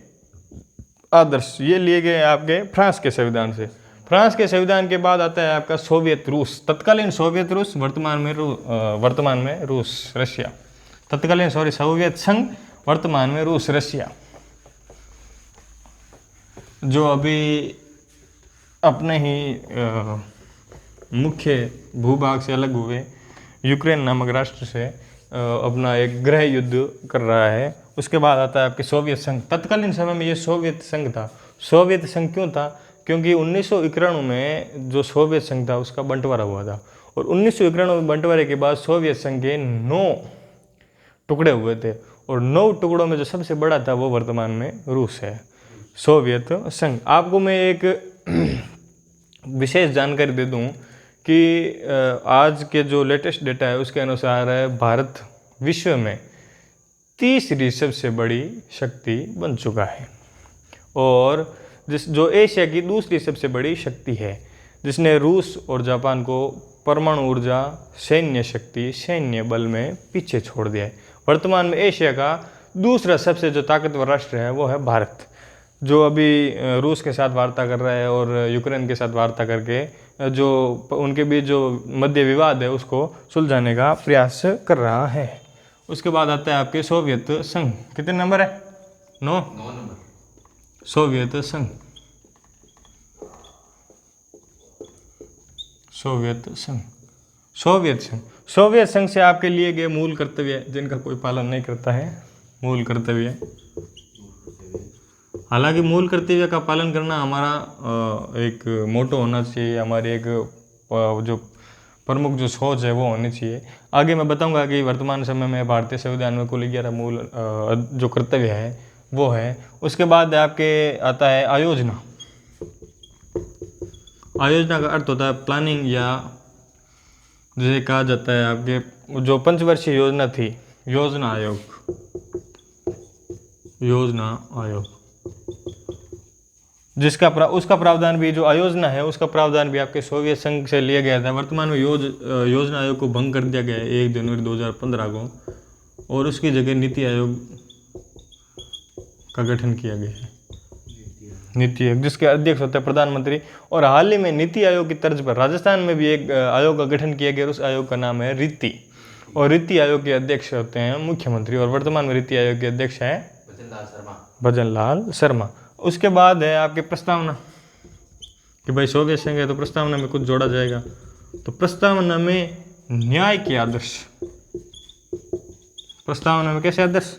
Speaker 1: आदर्श। ये लिए गए आपके फ्रांस के संविधान से। फ्रांस के संविधान के बाद आता है आपका सोवियत रूस, तत्कालीन सोवियत रूस, वर्तमान में रूस, रशिया। तत्कालीन सोवियत संघ, वर्तमान में रूस, रशिया, जो अभी अपने ही मुख्य भूभाग से अलग हुए यूक्रेन नामक राष्ट्र से अपना एक गृह युद्ध कर रहा है। उसके बाद आता है आपके सोवियत संघ। तत्कालीन समय में ये सोवियत संघ था। सोवियत संघ क्यों था? क्योंकि 1991 में जो सोवियत संघ था उसका बंटवारा हुआ था, और 1991 में बंटवारे के बाद सोवियत संघ के 9 टुकड़े हुए थे, और 9 टुकड़ों में जो सबसे बड़ा था वो वर्तमान में रूस है, सोवियत संघ। आपको मैं एक विशेष जानकारी दे दूं कि आज के जो लेटेस्ट डेटा है उसके अनुसार भारत विश्व में तीसरी सबसे बड़ी शक्ति बन चुका है, और जो एशिया की दूसरी सबसे बड़ी शक्ति है, जिसने रूस और जापान को परमाणु ऊर्जा, सैन्य शक्ति, सैन्य बल में पीछे छोड़ दिया है। वर्तमान में एशिया का दूसरा सबसे जो ताकतवर राष्ट्र है वो है भारत, जो अभी रूस के साथ वार्ता कर रहा है और यूक्रेन के साथ वार्ता करके जो उनके बीच जो मध्य विवाद है उसको सुलझाने का प्रयास कर रहा है। उसके बाद आता है आपके सोवियत संघ। कितने नंबर है? 9 नंबर। सोवियत संघ, सोवियत संघ, सोवियत संघ। सोवियत संघ से आपके लिए गए मूल कर्तव्य जिनका कोई पालन नहीं करता है। मूल कर्तव्य, हालांकि मूल कर्तव्य का पालन करना हमारा एक मोटो होना चाहिए, हमारी एक जो प्रमुख जो सोच है वो होनी चाहिए। आगे मैं बताऊंगा कि वर्तमान समय में भारतीय संविधान में कुल 11 मूल जो कर्तव्य है वो है। उसके बाद आपके आता है आयोजना। आयोजना का अर्थ होता है प्लानिंग, या जिसे कहा जाता है आपके जो पंचवर्षीय योजना थी, योजना आयोग, योजना आयोग, जिसका उसका प्रावधान भी, जो आयोजना है उसका प्रावधान भी आपके सोवियत संघ से लिया गया था। वर्तमान में योजना आयोग को भंग कर दिया गया है 1 जनवरी 2015 को, और उसकी जगह नीति आयोग का गठन किया गया है। नीति आयोग, जिसके अध्यक्ष होते हैं प्रधानमंत्री। और हाल ही में नीति आयोग की तर्ज पर राजस्थान में भी एक आयोग का गठन किया गया, उस आयोग का नाम है रीति, और रीति आयोग के अध्यक्ष होते हैं मुख्यमंत्री, और वर्तमान में रीति आयोग के अध्यक्ष हैं भजनलाल शर्मा। उसके बाद है आपके प्रस्तावना, कि भाई सोवियत संघ है तो प्रस्तावना में कुछ जोड़ा जाएगा। तो प्रस्तावना में न्याय के आदर्श, प्रस्तावना में कैसे आदर्श?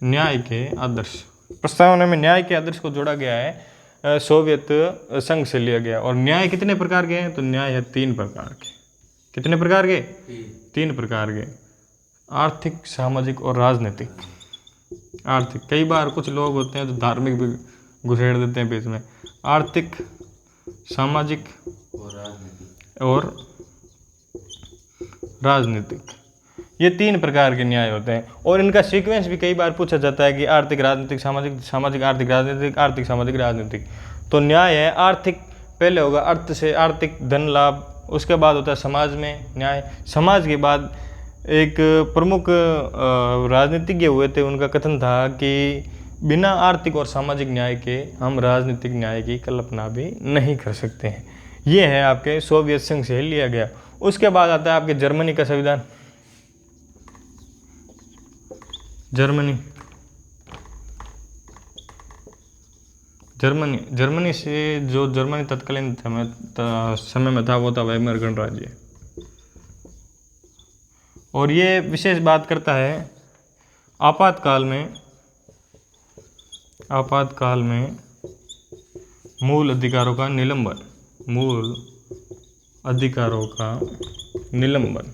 Speaker 1: न्याय के आदर्श। प्रस्तावना में न्याय के आदर्श को जोड़ा गया है, सोवियत संघ से लिया गया। और न्याय कितने प्रकार के हैं? तो न्याय है 3 प्रकार के। कितने प्रकार के? 3 प्रकार के। आर्थिक, सामाजिक और राजनीतिक। आर्थिक, कई बार कुछ लोग होते हैं जो धार्मिक भी घुसेड़ देते हैं बीच में। आर्थिक, सामाजिक और राजनीतिक, ये 3 प्रकार के न्याय होते हैं। और इनका सीक्वेंस भी कई बार पूछा जाता है कि आर्थिक, राजनीतिक, सामाजिक, सामाजिक, आर्थिक, राजनीतिक, आर्थिक, सामाजिक, राजनीतिक। तो न्याय है आर्थिक, पहले होगा अर्थ से आर्थिक धन लाभ, उसके बाद होता है समाज में न्याय। समाज के बाद एक प्रमुख राजनीतिज्ञ हुए थे, उनका कथन था कि बिना आर्थिक और सामाजिक न्याय के हम राजनीतिक न्याय की कल्पना भी नहीं कर सकते हैं। ये है आपके सोवियत संघ से लिया गया। उसके बाद आता है आपके जर्मनी का संविधान। जर्मनी, जर्मनी, जर्मनी से जो जर्मनी तत्कालीन समय में था वो था वाइमर गणराज्य। और ये विशेष बात करता है आपातकाल में, आपातकाल में मूल अधिकारों का निलंबन, मूल अधिकारों का निलंबन।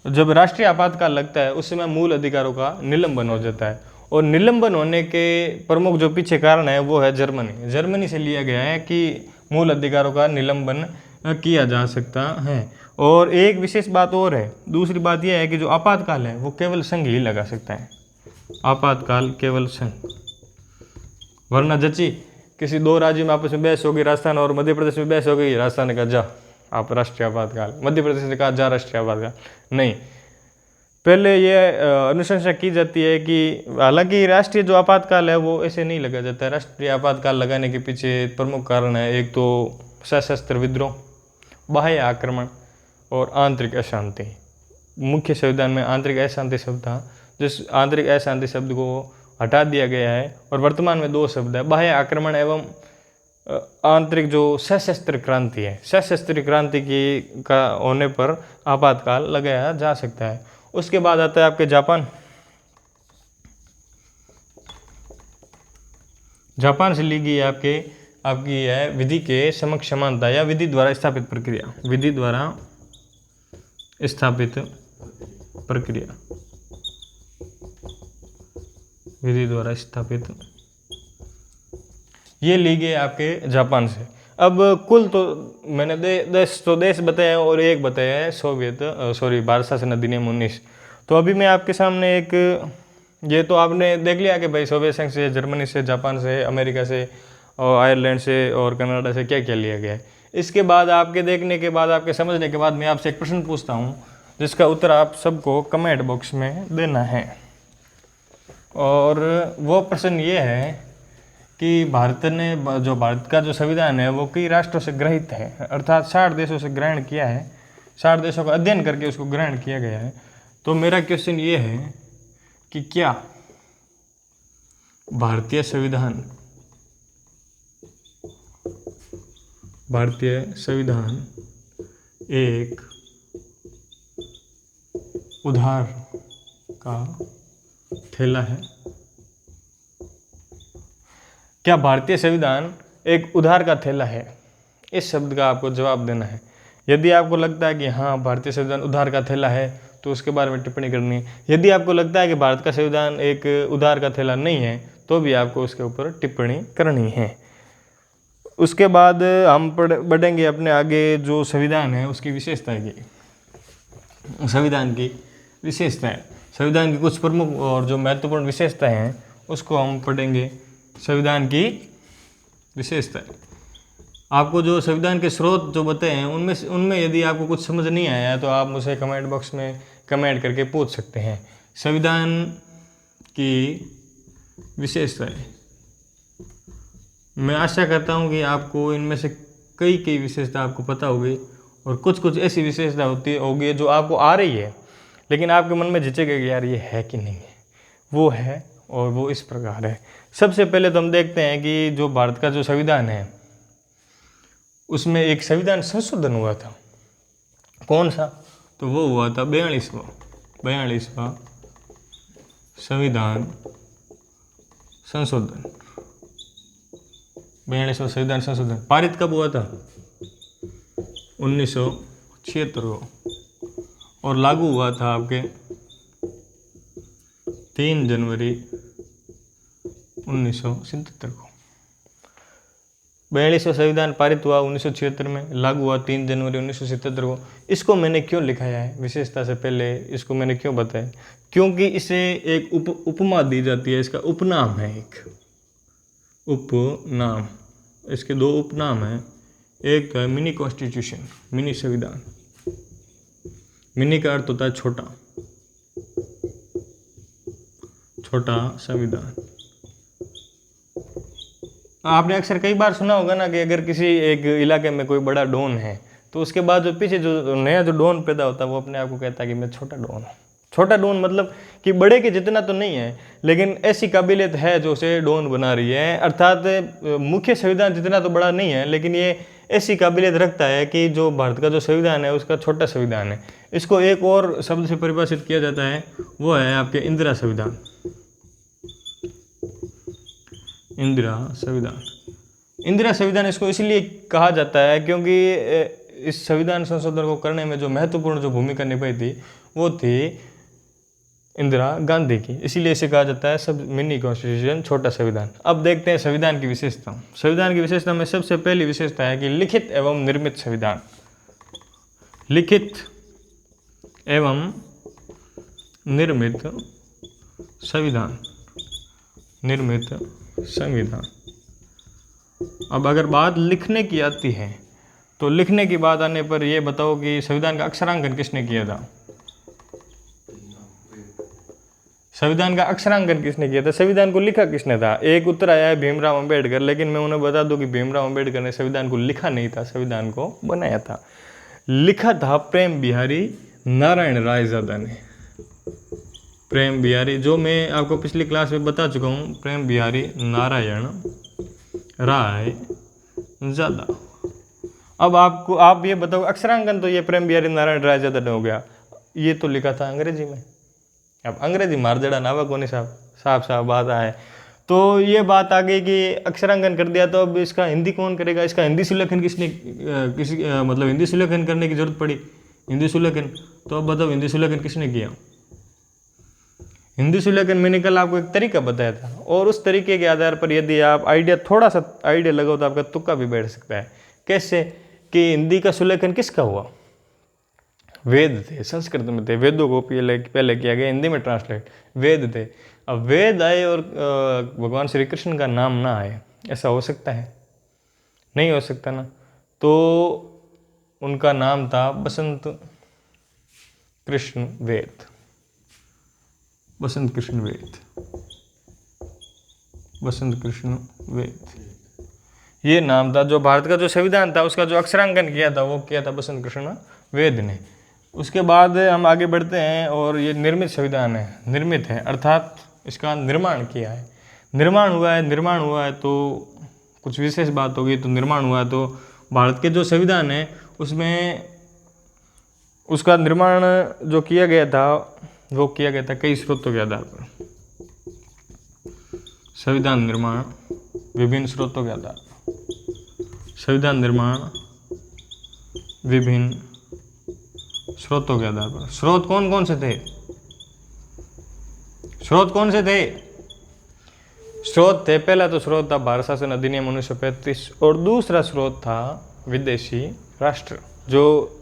Speaker 1: जब राष्ट्रीय आपातकाल लगता है उस समय मूल अधिकारों का निलंबन हो जाता है। और निलंबन होने के प्रमुख जो पीछे कारण है वो है जर्मनी। जर्मनी से लिया गया है कि मूल अधिकारों का निलंबन किया जा सकता है। और एक विशेष बात और है, दूसरी बात यह है कि जो आपातकाल है वो केवल संघ ही लगा सकता है। आपातकाल केवल संघ, वरना जची किसी 2 राज्यों में आपस में बहस होगी, राजस्थान और मध्य प्रदेश में बहस हो गई, राजस्थान ने कहा जा आप राष्ट्रीय आपातकाल, मध्य प्रदेश ने कहा जा राष्ट्रीय आपातकाल, नहीं। पहले ये अनुशंसा की जाती है कि हालांकि राष्ट्रीय जो आपातकाल है वो ऐसे नहीं लगा जाता है। राष्ट्रीय आपातकाल लगाने के पीछे प्रमुख कारण है, एक तो सशस्त्र विद्रोह, बाह्य आक्रमण और आंतरिक अशांति। मुख्य संविधान में आंतरिक अशांति शब्द था, जिस आंतरिक अशांति शब्द को हटा दिया गया है और वर्तमान में 2 शब्द है, बाह्य आक्रमण एवं आंतरिक जो सशस्त्र क्रांति है। सशस्त्र क्रांति की का होने पर आपातकाल लगाया जा सकता है। उसके बाद आता है आपके जापान। जापान से ली गई आपकी है विधि के समक्ष समानता या विधि द्वारा स्थापित प्रक्रिया। विधि द्वारा स्थापित प्रक्रिया, विधि द्वारा स्थापित। ये ली गई आपके जापान से। अब कुल तो मैंने 10 तो देश बताए हैं और एक बताया है भारत शासन अधिनियम 19। तो अभी मैं आपके सामने एक, ये तो आपने देख लिया कि भाई सोवियत संघ से, जर्मनी से, जापान से, अमेरिका से और आयरलैंड से और कनाडा से क्या क्या लिया गया है। इसके बाद आपके देखने के बाद, आपके समझने के बाद मैं आपसे एक प्रश्न पूछता हूँ जिसका उत्तर आप सबको कमेंट बॉक्स में देना है। और वो प्रश्न ये है कि भारत का जो संविधान है वो कई राष्ट्रों से ग्रहित है, अर्थात 60 देशों से ग्रहण किया है, 60 देशों का अध्ययन करके उसको ग्रहण किया गया है। तो मेरा क्वेश्चन ये है कि क्या भारतीय संविधान एक उधार का थैला है? क्या भारतीय संविधान एक उधार का थैला है? इस शब्द का आपको जवाब देना है। यदि आपको लगता है कि हाँ भारतीय संविधान उधार का थैला है तो उसके बारे में टिप्पणी करनी है। यदि आपको लगता है कि भारत का संविधान एक उधार का थैला नहीं है तो भी आपको उसके ऊपर टिप्पणी करनी है। उसके बाद हम बढ़ेंगे अपने आगे, जो संविधान है उसकी विशेषता की, संविधान की विशेषताएं, संविधान की कुछ प्रमुख और जो महत्वपूर्ण विशेषताएं हैं उसको हम पढ़ेंगे। संविधान की विशेषताएं, आपको जो संविधान के स्रोत जो बताए हैं उनमें यदि आपको कुछ समझ नहीं आया तो आप मुझे कमेंट बॉक्स में कमेंट करके पूछ सकते हैं। संविधान की विशेषताएं, मैं आशा करता हूं कि आपको इनमें से कई विशेषता आपको पता होगी और कुछ ऐसी विशेषता होगी जो आपको आ रही है लेकिन आपके मन में झिझकेगा कि यार ये है कि नहीं है। वो है और वो इस प्रकार है। सबसे पहले तो हम देखते हैं कि जो भारत का जो संविधान है उसमें एक संविधान संशोधन हुआ था। कौन सा? तो वो हुआ था 42वां संविधान संशोधन। 42वां संविधान संशोधन पारित कब हुआ था? 1976 को, और लागू हुआ था आपके 3 जनवरी 1977 को। 42वां संविधान पारित हुआ 1976 में, लागू हुआ 3 जनवरी 1977 को। इसको मैंने क्यों लिखाया है विशेषता से पहले, इसको मैंने क्यों बताया? क्योंकि इसे एक उपमा दी जाती है, इसका उपनाम है, एक उपनाम, इसके 2 उपनाम हैं। एक है मिनी कॉन्स्टिट्यूशन, मिनी संविधान। मिनी का अर्थ होता है छोटा, छोटा संविधान। आपने अक्सर कई बार सुना होगा ना कि अगर किसी एक इलाके में कोई बड़ा डॉन है तो उसके बाद जो पीछे जो नया जो डॉन पैदा होता है वो अपने आप को कहता है कि मैं छोटा डॉन हूँ। छोटा डॉन मतलब कि बड़े के जितना तो नहीं है लेकिन ऐसी काबिलियत है जो उसे डॉन बना रही है, अर्थात मुख्य संविधान जितना तो बड़ा नहीं है लेकिन ये ऐसी काबिलियत रखता है कि जो भारत का जो संविधान है उसका छोटा संविधान है। इसको एक और शब्द से परिभाषित किया जाता है, वो है आपके इंदिरा संविधान। इंदिरा संविधान, इंदिरा संविधान इसको इसलिए कहा जाता है क्योंकि इस संविधान संशोधन को करने में जो महत्वपूर्ण जो भूमिका निभाई थी वो थी इंदिरा गांधी की, इसीलिए इसे कहा जाता है सब मिनी कॉन्स्टिट्यूशन, छोटा संविधान। अब देखते हैं संविधान की विशेषता। संविधान की विशेषता में सबसे पहली विशेषता है कि लिखित एवं निर्मित संविधान। लिखित एवं निर्मित संविधान, निर्मित संविधान। अब अगर बात लिखने की आती है तो लिखने की बात आने पर यह बताओ कि संविधान का अक्षरांकन किसने किया था? संविधान का अक्षरांकन किसने किया था? संविधान को लिखा किसने था? एक उत्तर आया है भीमराव अंबेडकर, लेकिन मैं उन्हें बता दूं कि भीमराव अंबेडकर ने संविधान को लिखा नहीं था, संविधान को बनाया था। लिखा था प्रेम बिहारी नारायण रायजादा ने। प्रेम बिहारी, जो मैं आपको पिछली क्लास में बता चुका हूँ, प्रेम बिहारी नारायण रायजादा। अब आप ये बताओ, अक्षरांकन तो ये प्रेम बिहारी नारायण रायजादा ने हो गया, ये तो लिखा था अंग्रेजी में। अब अंग्रेजी मारजड़ा नावा कोनी साहब बात आए तो ये बात आ गई कि अक्षरांकन कर दिया, तो अब इसका हिंदी कौन करेगा? इसका हिंदी सुलेखन मतलब हिंदी सुलेखन करने की जरूरत पड़ी, हिंदी सुलेखन। तो अब बताओ हिंदी सुलेखन किसने किया? हिंदी सुलेखन मैंने कल आपको एक तरीका बताया था, और उस तरीके के आधार पर यदि आप थोड़ा सा आइडिया लगाओ तो आपका तुक्का भी बैठ सकता है। कैसे कि हिंदी का सुलेखन किसका हुआ? वेद थे, संस्कृत में थे, वेदों को पहले किया गया, हिंदी में ट्रांसलेट वेद थे। अब वेद आए और भगवान श्री कृष्ण का नाम ना आए, ऐसा हो सकता है? नहीं हो सकता ना। तो उनका नाम था बसंत कृष्ण वेद, बसंत कृष्ण वेद, बसंत कृष्ण वेद, ये नाम था। जो भारत का जो संविधान था उसका जो अक्षरांकन किया था वो किया था बसंत कृष्ण वेद ने। उसके बाद हम आगे बढ़ते हैं, और ये निर्मित संविधान है, निर्मित है अर्थात इसका निर्माण किया है, निर्माण हुआ है तो कुछ विशेष बात होगी। तो निर्माण हुआ है तो भारत के जो संविधान है उसमें उसका निर्माण जो किया गया था वो किया गया था कई स्रोतों के आधार पर। संविधान निर्माण विभिन्न स्रोतों के आधार पर, संविधान निर्माण विभिन्न स्रोतों के आधार पर। स्रोत कौन कौन से थे? स्रोत कौन से थे? स्रोत थे, पहला तो स्रोत था भारत शासन अधिनियम 1935, और दूसरा स्रोत था विदेशी राष्ट्र। जो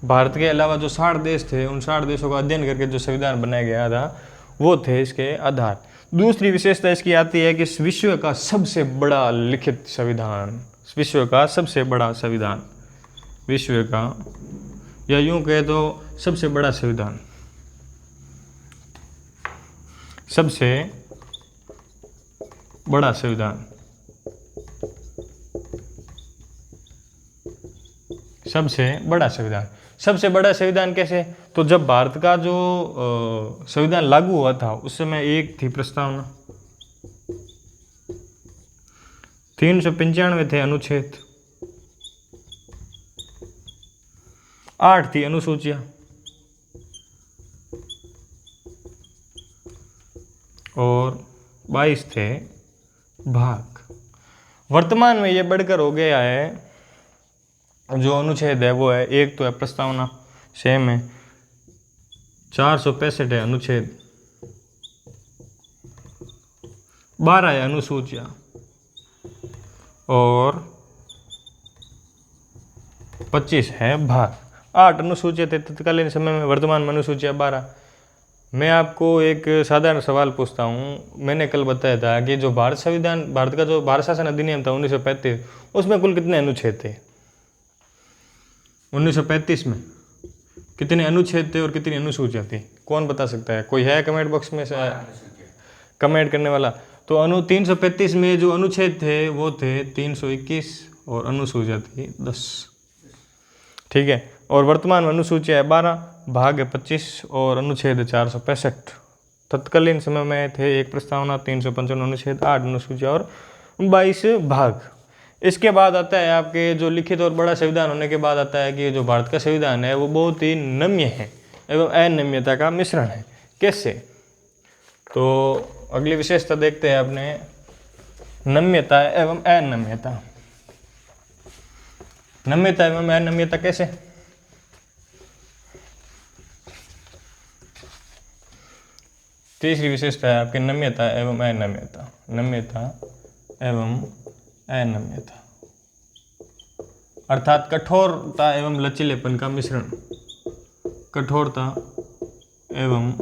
Speaker 1: भारत के अलावा जो 60 देश थे उन 60 देशों का अध्ययन करके जो संविधान बनाया गया था वो थे इसके आधार। दूसरी विशेषता इसकी आती है कि विश्व का सबसे बड़ा लिखित संविधान, विश्व का सबसे बड़ा संविधान, विश्व का, या यूं कहे तो सबसे बड़ा संविधान, सबसे बड़ा संविधान, सबसे बड़ा संविधान। सबसे बड़ा संविधान कैसे? तो जब भारत का जो संविधान लागू हुआ था उस समय एक थी प्रस्तावना, 395 थे अनुच्छेद, 8 थी अनुसूचियां, और 22 थे भाग। वर्तमान में ये बढ़कर हो गया है, जो अनुच्छेद है वो है, एक तो है प्रस्तावना सेम है, 465 है अनुच्छेद, 12 है अनुसूचियां, और 25 है भाग। 8 अनुसूचियां थे तत्कालीन समय में, वर्तमान में अनुसूचियां 12। मैं आपको एक साधारण सवाल पूछता हूँ। मैंने कल बताया था कि जो भारत संविधान, भारत का जो भारत शासन अधिनियम था 1935, उसमें कुल कितने अनुच्छेद थे? 1935 में कितने अनुच्छेद थे और कितनी अनुसूचियां थी? कौन बता सकता है? कोई है कमेंट बॉक्स में से कमेंट करने वाला? तो 335 में जो अनुच्छेद थे वो थे 321, और अनुसूचियां थी 10। ठीक है। और वर्तमान में अनुसूचियां है 12, भाग है 25, और अनुच्छेद है 465। तत्कालीन समय में थे एक प्रस्तावना, 355 अनुच्छेद, 8 अनुसूचियां और 22 भाग। इसके बाद आता है आपके जो लिखित और बड़ा संविधान होने के बाद आता है कि जो भारत का संविधान है वो बहुत ही नम्य है एवं अनम्यता का मिश्रण है। कैसे? तो अगली विशेषता देखते हैं अपने, नम्यता एवं अनम्यता। नम्यता एवं अनम्यता कैसे? तीसरी विशेषता है आपकी नम्यता एवं अनम्यता, नम्यता एवं अनम्यता, अर्थात कठोरता एवं लचीलेपन का मिश्रण, कठोरता एवं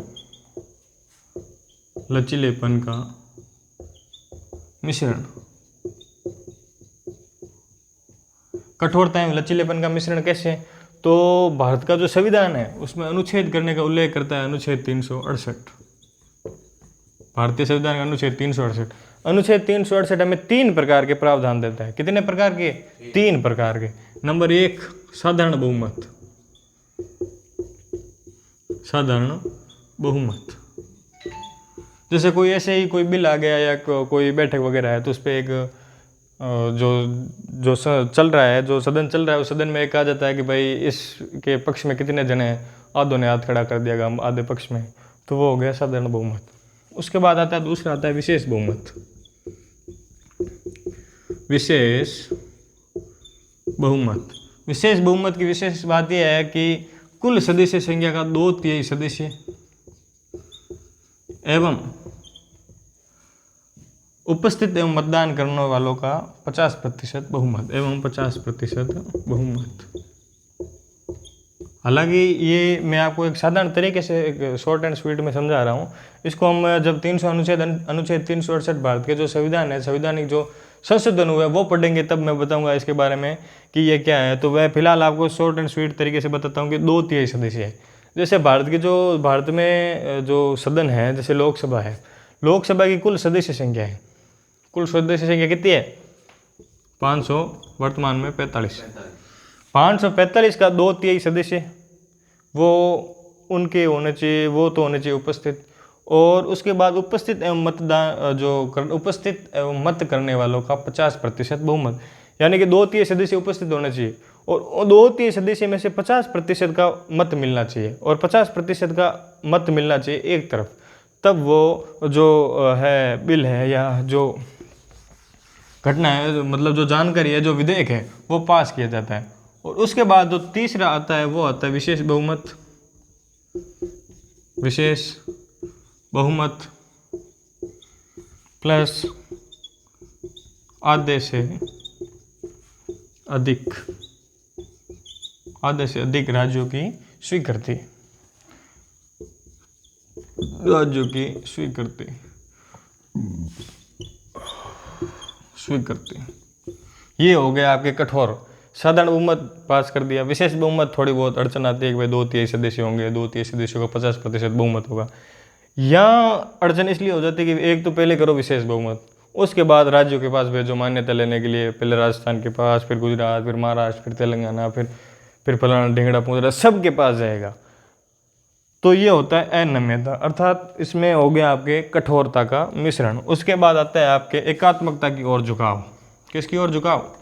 Speaker 1: लचीलेपन का मिश्रण। कठोरता एवं लचीलेपन का मिश्रण कैसे? तो भारत का जो संविधान है उसमें अनुच्छेद करने का उल्लेख करता है अनुच्छेद 368, भारतीय संविधान का अनुच्छेद 368। अनुच्छेद 368 हमें 3 प्रकार के प्रावधान देता है। कितने प्रकार के? 3 प्रकार के। नंबर 1, साधारण बहुमत, साधारण बहुमत। जैसे कोई ऐसे ही कोई बिल आ गया या कोई बैठक वगैरह है तो उस पर एक जो चल रहा है, जो सदन चल रहा है, उस सदन में एक कहा जाता है कि भाई इसके पक्ष में कितने जने हैं, आधों ने हाथ खड़ा कर दिया गया आधे पक्ष में, तो वो हो गया साधारण बहुमत। उसके बाद आता है दूसरा, आता है विशेष बहुमत। विशेष बहुमत, विशेष बहुमत की विशेष बात यह है कि कुल सदस्य संख्या का 2/3 सदस्य एवं उपस्थित एवं मतदान करने वालों का 50% बहुमत, एवं 50% बहुमत। हालांकि ये मैं आपको एक साधारण तरीके से एक शॉर्ट एंड स्वीट में समझा रहा हूँ। इसको हम जब 300 अनुच्छेद 368 भारत के जो संविधान है, संवैधानिक जो संशोधन हुआ है वो पढ़ेंगे, तब मैं बताऊंगा इसके बारे में कि ये क्या है। तो वह फिलहाल आपको शॉर्ट एंड स्वीट तरीके से बताता हूँ कि 2/3 सदस्य है। जैसे भारत में जो सदन है, जैसे लोकसभा है, लोकसभा की कुल सदस्य संख्या है, कुल सदस्य संख्या कितनी है? 500, वर्तमान में 45। 545 का 2/3 सदस्य वो उनके होने चाहिए, वो तो होने चाहिए उपस्थित। और उसके बाद उपस्थित एवं उपस्थित एवं मत करने वालों का 50% बहुमत, यानी कि 2/3 सदस्य उपस्थित होने चाहिए और 2/3 सदस्य में से 50% का मत मिलना चाहिए और 50% का मत मिलना चाहिए एक तरफ, तब वो जो है बिल है या जो घटना है, मतलब जो जानकारी है, जो विधेयक है, वो पास किया जाता है। और उसके बाद जो तीसरा आता है वो आता है विशेष बहुमत। विशेष बहुमत प्लस आधे से अधिक राज्यों की स्वीकृति, ये हो गया आपके कठोर। साधारण बहुमत पास कर दिया। विशेष बहुमत थोड़ी बहुत अड़चन आती है कि भाई 2/3 सदस्य होंगे, 2/3 सदस्यों का 50% बहुमत होगा। यहाँ अड़चन इसलिए हो जाती है कि एक तो पहले करो विशेष बहुमत, उसके बाद राज्यों के पास भेजो मान्यता लेने के लिए, पहले राजस्थान के पास, फिर गुजरात, फिर महाराष्ट्र, फिर तेलंगाना, फिर फलाना ढिंगड़ा पूंजड़ा सबके पास जाएगा। तो ये होता है अनम्यता, अर्थात इसमें हो गया आपके कठोरता का मिश्रण। उसके बाद आता है आपके एकात्मकता की ओर झुकाव। किसकी ओर झुकाव?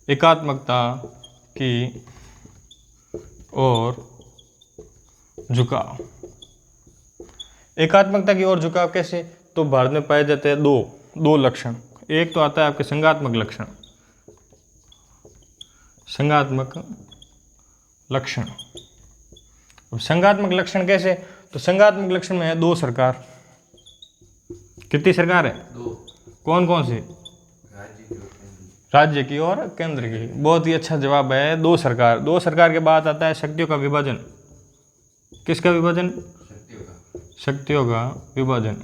Speaker 1: एकात्मकता की ओर झुकाव। एकात्मकता की ओर झुकाव कैसे? तो भारत में पाए जाते हैं दो लक्षण। एक तो आता है आपके संघात्मक लक्षण, संघात्मक लक्षण। संघात्मक लक्षण कैसे? तो संघात्मक लक्षण में है 2 सरकार। कितनी सरकार है? 2। कौन कौन सी? राज्य की और केंद्र की। बहुत ही अच्छा जवाब है, 2 सरकार। 2 सरकार के बाद आता है शक्तियों का विभाजन। किसका विभाजन? शक्तियों का विभाजन।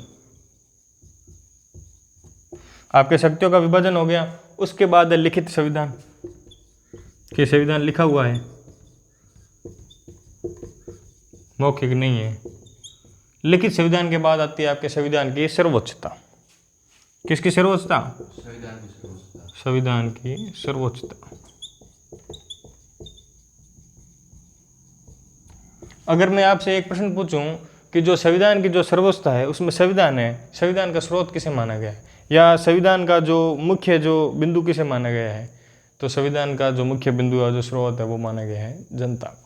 Speaker 1: आपके शक्तियों का विभाजन हो गया। उसके बाद है लिखित संविधान। कि संविधान लिखा हुआ है, मौखिक नहीं है। लिखित संविधान के बाद आती है आपके संविधान की सर्वोच्चता। किसकी सर्वोच्चता? संविधान की सर्वोच्चता। अगर मैं आपसे एक प्रश्न पूछूं कि जो संविधान की जो सर्वोच्चता है उसमें संविधान है, संविधान का स्रोत किसे माना गया है, या संविधान का जो मुख्य जो बिंदु किसे माना गया है, तो संविधान का जो मुख्य बिंदु है, जो स्रोत है, वो माना गया है जनता को।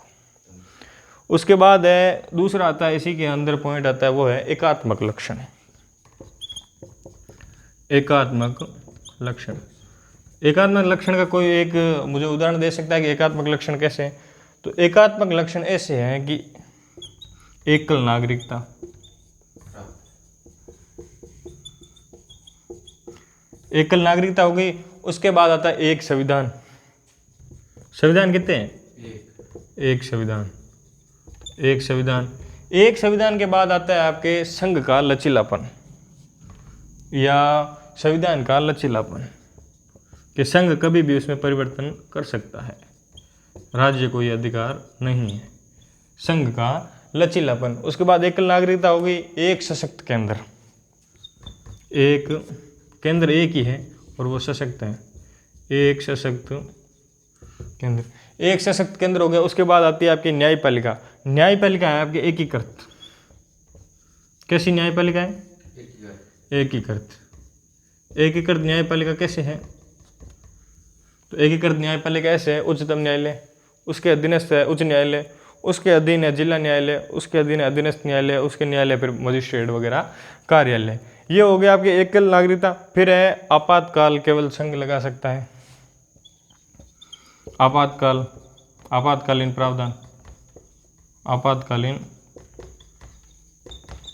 Speaker 1: उसके बाद है दूसरा आता है, इसी के अंदर पॉइंट आता है, वो है एकात्मक लक्षण। एकात्मक लक्षण। एकात्मक लक्षण का कोई एक मुझे उदाहरण दे सकता है कि एकात्मक लक्षण कैसे है? तो एकात्मक लक्षण ऐसे हैं कि एकल नागरिकता, एकल नागरिकता हो गई। उसके बाद आता है एक संविधान। संविधान कितने हैं? एक संविधान। एक संविधान। एक संविधान के बाद आता है आपके संघ का लचीलापन या संविधान का लचीलापन, कि संघ कभी भी उसमें परिवर्तन कर सकता है, राज्य को यह अधिकार नहीं है। संघ का लचीलापन। उसके बाद एकल नागरिकता हो गई। एक सशक्त केंद्र। एक केंद्र एक ही है और वो सशक्त है। एक सशक्त केंद्र। एक सशक्त केंद्र हो गया। उसके बाद आती है आपकी न्यायपालिका। न्यायपालिका है आपके एकीकृत। कैसी न्यायपालिका है? एकीकृत। एकीकृत न्यायपालिका कैसे है? तो एकीकृत न्यायपालिका ऐसे है, उच्चतम न्यायालय, उसके अधीनस्थ है उच्च न्यायालय, उसके अधीन है जिला न्यायालय, उसके अधीन है अधीनस्थ न्यायालय, उसके न्यायालय फिर मजिस्ट्रेट वगैरह कार्यालय। ये हो गया आपके एकल नागरिकता। फिर है आपातकाल, केवल संघ लगा सकता है। आपातकाल, आपातकालीन प्रावधान, आपातकालीन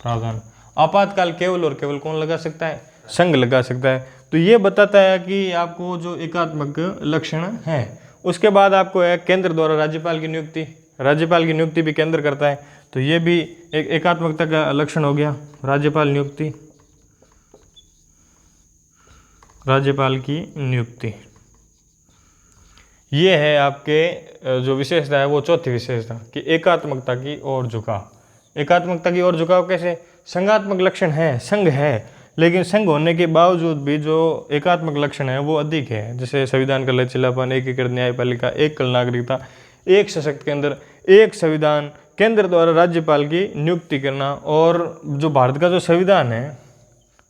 Speaker 1: प्रावधान। आपातकाल केवल और केवल कौन लगा सकता है? संघ लगा सकता है। तो ये बताता है कि आपको जो एकात्मक लक्षण है। उसके बाद आपको है केंद्र द्वारा राज्यपाल की नियुक्ति। राज्यपाल की नियुक्ति भी केंद्र करता है, तो ये भी एक एकात्मकता का लक्षण हो गया। राज्यपाल नियुक्ति, राज्यपाल की नियुक्ति, ये है आपके जो विशेषता है वो चौथी विशेषता कि एकात्मकता की ओर झुकाव। एकात्मकता की ओर झुकाव कैसे? संघात्मक लक्षण है, संघ है, लेकिन संघ होने के बावजूद भी जो एकात्मक लक्षण है वो अधिक है। जैसे संविधान का लचीलापन, एकीकृत न्यायपालिका, एक कल नागरिकता, एक सशक्त केंद्र, एक संविधान, केंद्र द्वारा राज्यपाल की नियुक्ति करना। और जो भारत का जो संविधान है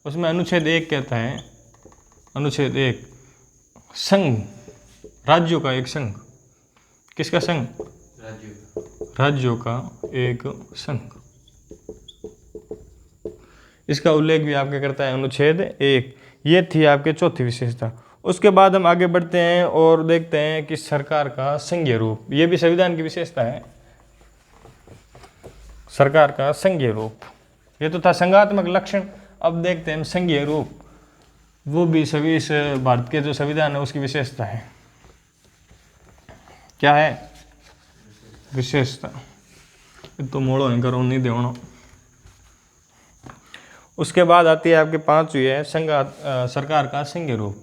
Speaker 1: उसमें अनुच्छेद 1 कहता है, अनुच्छेद 1, संघ, राज्यों का एक संघ। किसका संघ? राज्यों का एक संघ। इसका उल्लेख भी आपके करता है अनुच्छेद 1। ये थी आपके चौथी विशेषता। उसके बाद हम आगे बढ़ते हैं और देखते हैं कि सरकार का संघीय रूप, ये भी संविधान की विशेषता है। सरकार का संघीय रूप, ये तो था संघात्मक लक्षण। अब देखते हैं संघीय रूप, वो भी सभी इस भारत के जो संविधान है उसकी विशेषता है। क्या है विशेषता? तो मोड़ो है, करो नहीं देवणो। उसके बाद आती है आपके पांचवी है सरकार का संघीय रूप।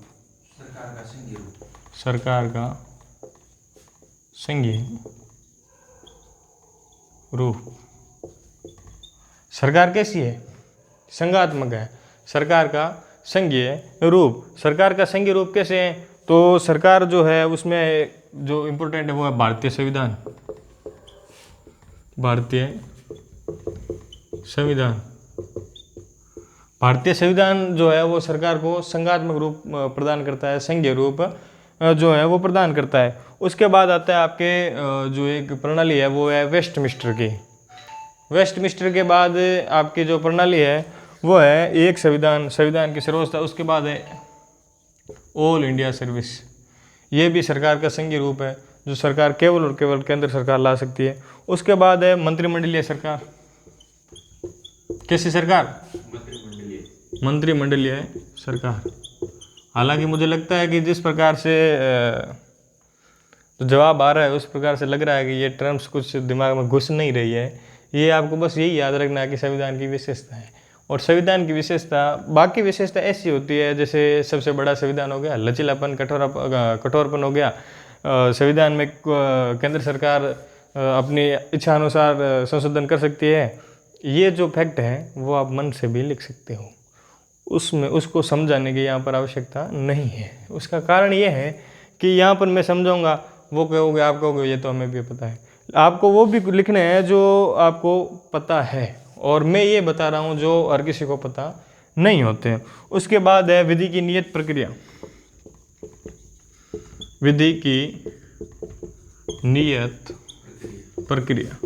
Speaker 1: सरकार का संघीय रूप। सरकार कैसी है? संघात्मक है। सरकार का संघीय रूप। सरकार का संघीय रूप कैसे है? तो सरकार जो है उसमें जो इम्पोर्टेंट है वो है भारतीय संविधान। भारतीय संविधान, भारतीय संविधान जो है वो सरकार को संघात्मक रूप प्रदान करता है, संघीय रूप जो है वो प्रदान करता है। उसके बाद आता है आपके जो एक प्रणाली है वो है वेस्टमिंस्टर की। वेस्टमिंस्टर के बाद आपकी जो प्रणाली है वो है एक संविधान, संविधान की सर्वोच्चता। उसके बाद है ऑल इंडिया सर्विस। ये भी सरकार का संघीय रूप है जो सरकार केवल और केवल केंद्र सरकार ला सकती है। उसके बाद है मंत्रिमंडलीय सरकार। कैसी सरकार? मंत्रिमंडलीय सरकार। हालांकि मुझे लगता है कि जिस प्रकार से तो जवाब आ रहा है उस प्रकार से लग रहा है कि ये टर्म्स कुछ दिमाग में घुस नहीं रही है। ये आपको बस यही याद रखना है कि संविधान की विशेषता है। और संविधान की विशेषता, बाकी विशेषता ऐसी होती है जैसे सबसे बड़ा संविधान हो गया, लचीलापन, कठोरपन हो गया। संविधान में केंद्र सरकार अपनी इच्छा अनुसार संशोधन कर सकती है। ये जो फैक्ट है वो आप मन से भी लिख सकते हो, उसमें उसको समझाने की यहाँ पर आवश्यकता नहीं है। उसका कारण ये है कि यहाँ पर मैं समझाऊंगा, वो कहोगे, आप कहोगे ये तो हमें भी पता है। आपको वो भी लिखने हैं जो आपको पता है, और मैं ये बता रहा हूँ जो हर किसी को पता नहीं होते। उसके बाद है विधि की नियत प्रक्रिया। विधि की नियत प्रक्रिया।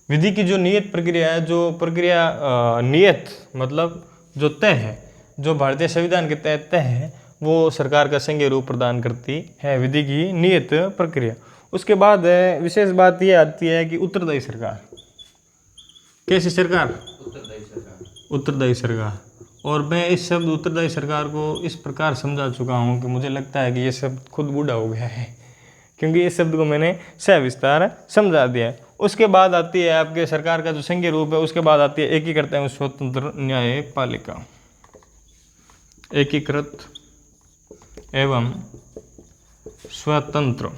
Speaker 1: विधि की जो नियत प्रक्रिया है, जो प्रक्रिया नियत मतलब जो तय है, जो भारतीय संविधान के तहत तय है, वो सरकार का संघीय रूप प्रदान करती है, विधि की नियत प्रक्रिया। उसके बाद विशेष बात यह आती है कि उत्तरदायी सरकार। कैसी सरकार? उत्तरदायी सरकार। उत्तरदायी सरकार। और मैं इस शब्द उत्तरदायी सरकार को इस प्रकार समझा चुका हूँ कि मुझे लगता है कि ये शब्द खुद बूढ़ा हो गया है, क्योंकि इस शब्द को मैंने सविस्तार समझा दिया है। उसके बाद आती है आपके सरकार का जो संघीय रूप है, उसके बाद आती है एकीकृत एवं स्वतंत्र न्यायपालिका। एकीकृत एवं स्वतंत्र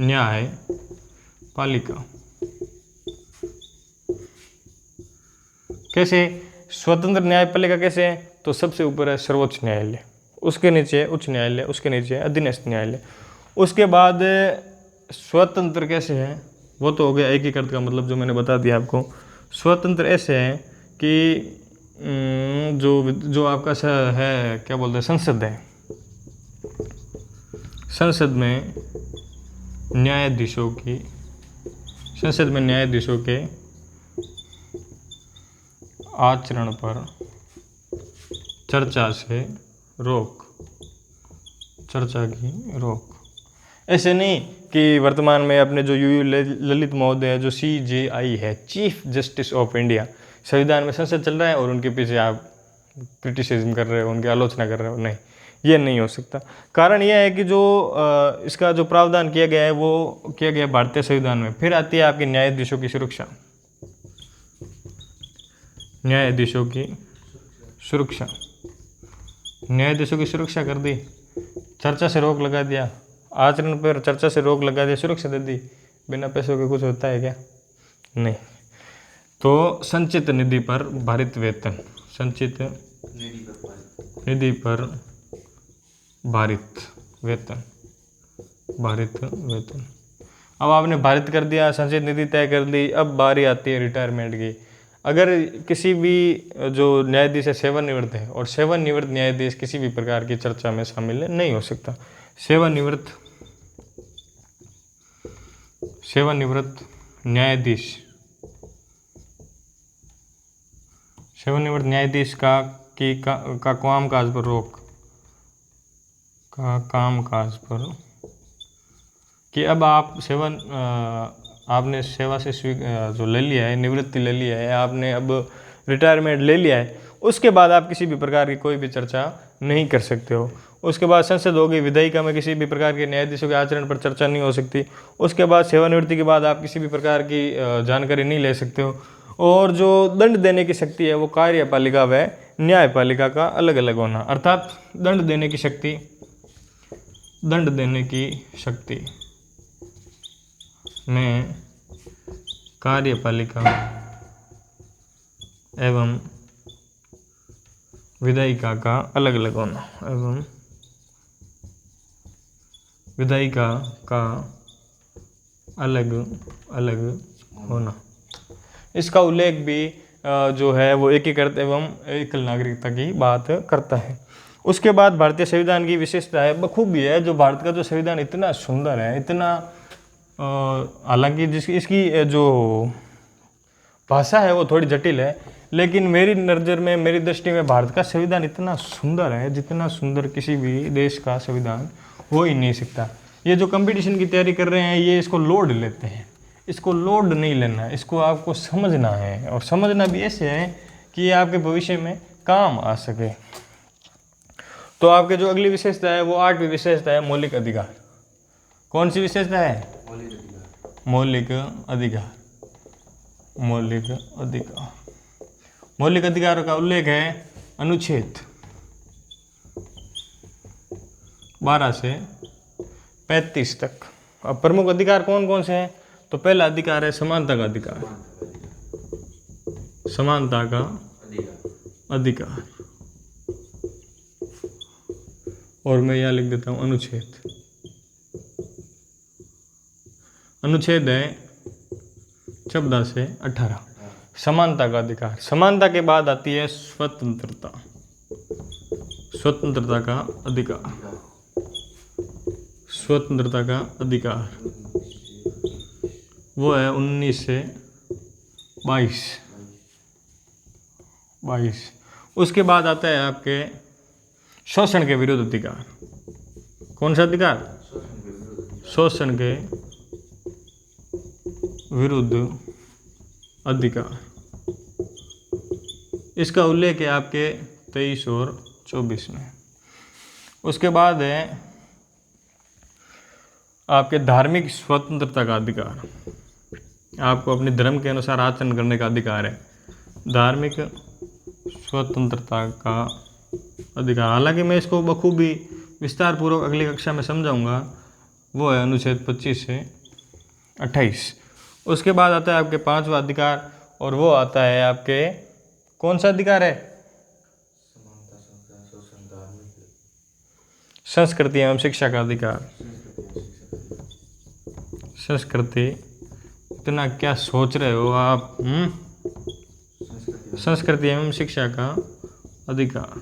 Speaker 1: न्यायपालिका। कैसे स्वतंत्र न्यायपालिका कैसे है? तो सबसे ऊपर है सर्वोच्च न्यायालय, उसके नीचे है उच्च न्यायालय, उसके नीचे है अधीनस्थ न्यायालय। उसके बाद स्वतंत्र कैसे है? वो तो हो गया एकीकृत का मतलब जो मैंने बता दिया आपको। स्वतंत्र ऐसे है कि जो आपका है क्या बोलते हैं, संसद है, संसद में न्यायाधीशों के आचरण पर चर्चा की रोक। ऐसे नहीं कि वर्तमान में अपने जो यू ललित महोदय है, जो CJI है, चीफ जस्टिस ऑफ इंडिया, संविधान में संसद चल रहा है और उनके पीछे आप क्रिटिसिज्म कर रहे हो, उनकी आलोचना कर रहे हो, नहीं, ये नहीं हो सकता। कारण यह है कि जो इसका जो प्रावधान किया गया है वो किया गया भारतीय संविधान में। फिर आती है आपकी न्यायाधीशों की सुरक्षा। न्यायाधीशों की सुरक्षा, न्यायाधीशों की सुरक्षा कर दी, चर्चा से रोक लगा दिया, आचरण पर चर्चा से रोक लगा दिया, सुरक्षा दे दी। बिना पैसों के कुछ होता है क्या? नहीं। तो संचित निधि पर भारित वेतन, संचित निधि पर भारित वेतन, भारित वेतन। अब आपने भारित कर दिया, संचित निधि तय कर दी, अब बारी आती है रिटायरमेंट की। अगर किसी भी जो न्यायाधीश है सेवानिवृत्त है, और सेवानिवृत्त न्यायाधीश किसी भी प्रकार की चर्चा में शामिल नहीं हो सकता। सेवानिवृत्त न्यायाधीश, सेवानिवृत्त न्यायाधीश का काम काज पर रोक, का काम काज पर, कि अब आप आपने सेवा से जो ले लिया है, निवृत्ति ले लिया है, आपने अब रिटायरमेंट ले लिया है, उसके बाद आप किसी भी प्रकार की कोई भी चर्चा नहीं कर सकते हो। उसके बाद संसद होगी, विधायिका में किसी भी प्रकार के न्यायाधीशों के आचरण पर चर्चा नहीं हो सकती। उसके बाद सेवानिवृत्ति के बाद आप किसी भी प्रकार की जानकारी नहीं ले सकते हो। और जो दंड देने की शक्ति है वो कार्यपालिका व न्यायपालिका का अलग अलग होना, अर्थात दंड देने की शक्ति में कार्यपालिका एवं विधायिका का अलग अलग होना, एवं विधायिका का अलग अलग होना। इसका उल्लेख भी जो है वो एकीकृत एवं एकल नागरिकता की बात करता है। उसके बाद भारतीय संविधान की विशेषता है, बखूबी है, जो भारत का जो संविधान इतना सुंदर है, इतना, हालांकि इसकी जो भाषा है वो थोड़ी जटिल है, लेकिन मेरी नज़र में, मेरी दृष्टि में भारत का संविधान इतना सुंदर है, जितना सुंदर किसी भी देश का संविधान हो ही नहीं सकता। ये जो कंपटीशन की तैयारी कर रहे हैं, ये इसको लोड लेते हैं, इसको लोड नहीं लेना, इसको आपको समझना है, और समझना भी ऐसे है कि ये आपके भविष्य में काम आ सके। तो आपके जो अगली विशेषता है वो 8वीं विशेषता है, मौलिक अधिकार। कौन सी विशेषता है? मौलिक अधिकार। मौलिक अधिकार, मौलिक अधिकारों का उल्लेख है अनुच्छेद 12 से 35 तक। अब प्रमुख अधिकार कौन कौन से हैं? तो पहला अधिकार है समानता का अधिकार, समानता का अधिकार, और मैं यहाँ लिख देता हूँ अनुच्छेद। अनुच्छेद है 14 से 18, समानता का अधिकार। समानता के बाद आती है स्वतंत्रता, स्वतंत्रता का अधिकार, स्वतंत्रता का अधिकार वो है 19 से 22। उसके बाद आता है आपके शोषण के विरुद्ध अधिकार। कौन सा अधिकार? शोषण के विरुद्ध अधिकार। इसका उल्लेख है आपके 23 और 24 में। उसके बाद है आपके धार्मिक स्वतंत्रता का अधिकार। आपको अपने धर्म के अनुसार आचरण करने का अधिकार है, धार्मिक स्वतंत्रता का अधिकार। हालांकि मैं इसको बखूबी विस्तार पूर्वक अगली कक्षा में समझाऊंगा। वो है अनुच्छेद 25 से 28। उसके बाद आता है आपके 5वां अधिकार, और वो आता है आपके, कौन सा अधिकार है? संस्कृति एवं शिक्षा का अधिकार। संस्कृति, इतना क्या सोच रहे हो आप? संस्कृति एवं शिक्षा का अधिकार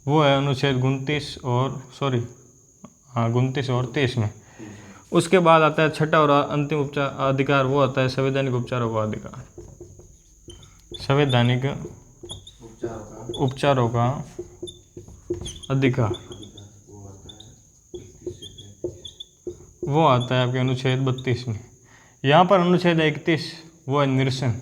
Speaker 1: वो है अनुच्छेद 29 और 23 में। उसके बाद आता है छठा और अंतिम अधिकार, वो आता है संवैधानिक उपचारों का अधिकार। संवैधानिक उपचारों का अधिकार वो आता है आपके अनुच्छेद 32 में। यहाँ पर अनुच्छेद 31 वो है निरसन।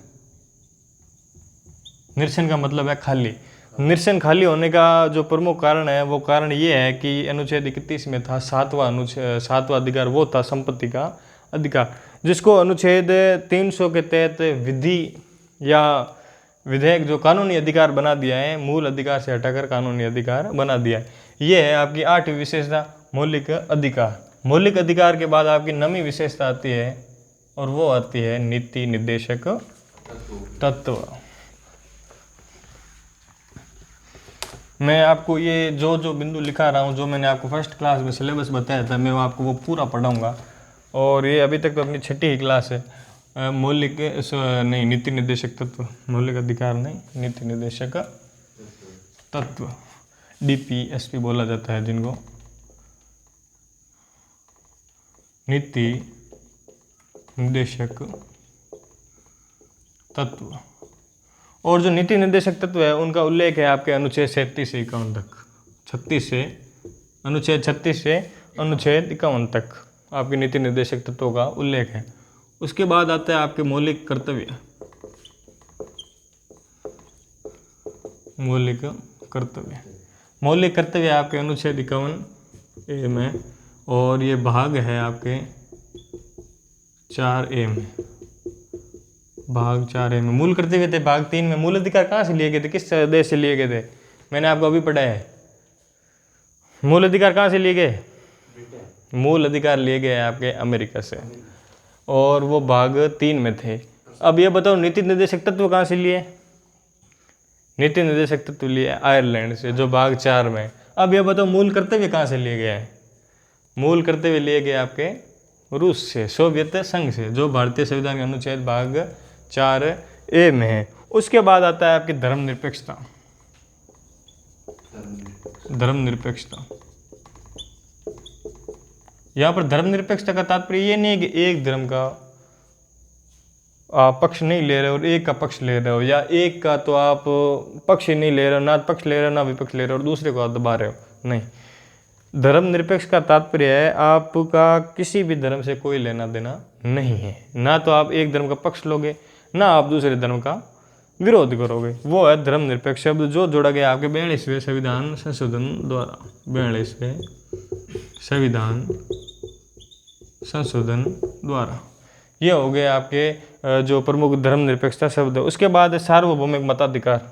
Speaker 1: निरसन का मतलब है खाली। निरसन खाली होने का जो प्रमुख कारण है वो कारण ये है कि अनुच्छेद 31 में था सातवां अधिकार, वो था संपत्ति का अधिकार, जिसको अनुच्छेद 300 के तहत विधि या विधेयक जो कानूनी अधिकार बना दिया है, मूल अधिकार से हटाकर कानूनी अधिकार बना दिया है। ये है आपकी 8वीं विशेषता, मौलिक अधिकार। मौलिक अधिकार के बाद आपकी 9वीं विशेषता आती है और वो आती है नीति निर्देशक तत्व। मैं आपको ये जो बिंदु लिखा रहा हूँ, जो मैंने आपको फर्स्ट क्लास में सिलेबस बताया था, मैं आपको वो पूरा पढ़ाऊँगा। और ये अभी तक तो अपनी 6ठी क्लास है। मौलिक नहीं, नीति निर्देशक तत्व, मौलिक अधिकार नहीं, नीति निर्देशक तत्व, DPSP बोला जाता है जिनको, नीति निर्देशक तत्व। और जो नीति निर्देशक तत्व है उनका उल्लेख है आपके अनुच्छेद 37 से 51 तक, अनुच्छेद 36 से अनुच्छेद 51 तक आपके नीति निर्देशक तत्वों का उल्लेख है। उसके बाद आता है आपके मौलिक कर्तव्य। मौलिक कर्तव्य आपके अनुच्छेद 51A में, और ये भाग है आपके 4A में, भाग 4A में। मूल कर्तव्य थे भाग 3 में। मूल अधिकार कहाँ से लिए गए थे, किस देश से लिए गए थे, मैंने आपको अभी पढ़ा है। मूल अधिकार कहाँ से लिए गए, मूल अधिकार लिए गए आपके अमेरिका से, और वो भाग 3 में थे। अब ये बताओ नीति निर्देशक तत्व कहाँ से लिए, नीति निर्देशक तत्व लिए आयरलैंड से, जो भाग 4 में। अब ये बताओ मूल कर्तव्य कहाँ से लिए गए हैं, मूल कर्तव्य लिए गए आपके रूस से, सोवियत संघ से, जो भारतीय संविधान के अनुच्छेद भाग 4A में है। उसके बाद आता है आपकी धर्मनिरपेक्षता। धर्मनिरपेक्षता, यहाँ पर धर्मनिरपेक्षता का तात्पर्य ये नहीं है कि एक धर्म का आप पक्ष नहीं ले रहे हो और एक का पक्ष ले रहे हो, या एक का तो आप पक्ष ही नहीं ले रहे हो, ना पक्ष ले रहे हो ना विपक्ष ले रहे हो, और दूसरे को आप दबा रहे हो। नहीं, धर्मनिरपेक्ष का तात्पर्य है आपका किसी भी धर्म से कोई लेना देना नहीं है, ना तो आप एक धर्म का पक्ष लोगे ना आप दूसरे धर्म का विरोध करोगे। वो है धर्मनिरपेक्ष शब्द, जो जोड़ा गया आपके 42वें संविधान संशोधन द्वारा। 42वें संविधान संशोधन द्वारा ये हो गए आपके जो प्रमुख धर्मनिरपेक्षता शब्द है। उसके बाद सार्वभौमिक मताधिकार।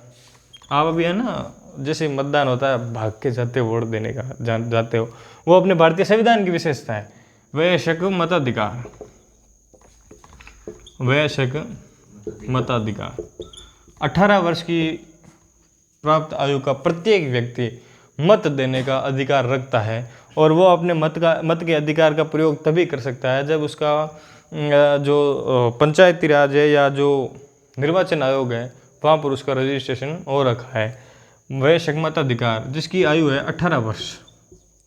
Speaker 1: आप अभी है ना, जैसे मतदान होता है भाग के जाते हो वोट देने का, जाते हो, वो अपने भारतीय संविधान की विशेषता है। वयस्क मताधिकार, वयस्क मताधिकार, 18 वर्ष की प्राप्त आयु का प्रत्येक व्यक्ति मत देने का अधिकार रखता है, और वो अपने मत के अधिकार का प्रयोग तभी कर सकता है जब उसका जो पंचायती राज है या जो निर्वाचन आयोग है वहाँ पर उसका रजिस्ट्रेशन हो रखा है। वयस्क मताधिकार, जिसकी आयु है 18 वर्ष।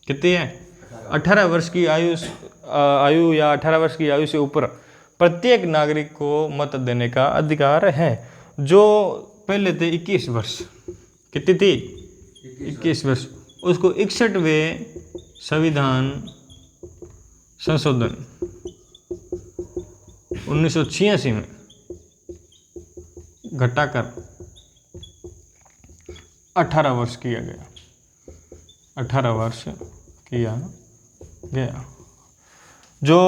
Speaker 1: कितनी है, 18 वर्ष की आयु या 18 वर्ष की आयु से ऊपर प्रत्येक नागरिक को मत देने का अधिकार है। जो पहले थे 21 वर्ष, कितनी थी, 21 वर्ष, उसको 61वें संविधान संशोधन 1986 में घटाकर 18 वर्ष किया गया, 18 वर्ष किया गया। जो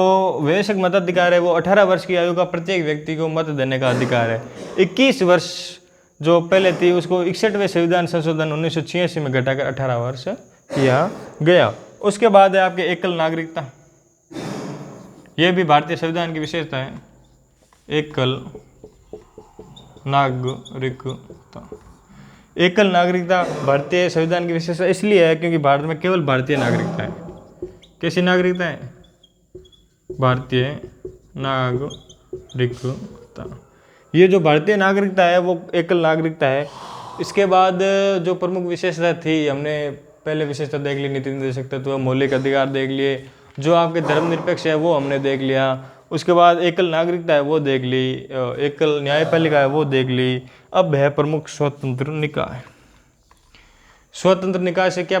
Speaker 1: वयस्क मताधिकार है वो 18 वर्ष की आयु का प्रत्येक व्यक्ति को मत देने का अधिकार है। 21 वर्ष जो पहले थी उसको 61वें संविधान संशोधन 1986 में घटाकर 18 वर्ष किया गया। उसके बाद है आपके एकल नागरिकता। यह भी भारतीय संविधान की विशेषता है, एकल नागरिकता। एकल नागरिकता भारतीय संविधान की विशेषता इसलिए है क्योंकि भारत में केवल भारतीय नागरिकता है। कैसी नागरिकता है, भारतीय नागरिकता। ये जो भारतीय नागरिकता है वो एकल नागरिकता है। इसके बाद जो प्रमुख विशेषता थी, हमने पहले विशेषता देख ली, नीति निर्देशक तत्व, मौलिक अधिकार देख लिए, जो आपके धर्मनिरपेक्ष है वो हमने देख लिया। उसके बाद एकल नागरिकता है वो देख ली, एकल न्यायपालिका है वो देख ली। अब है प्रमुख स्वतंत्र निकाय। स्वतंत्र निकाय से क्या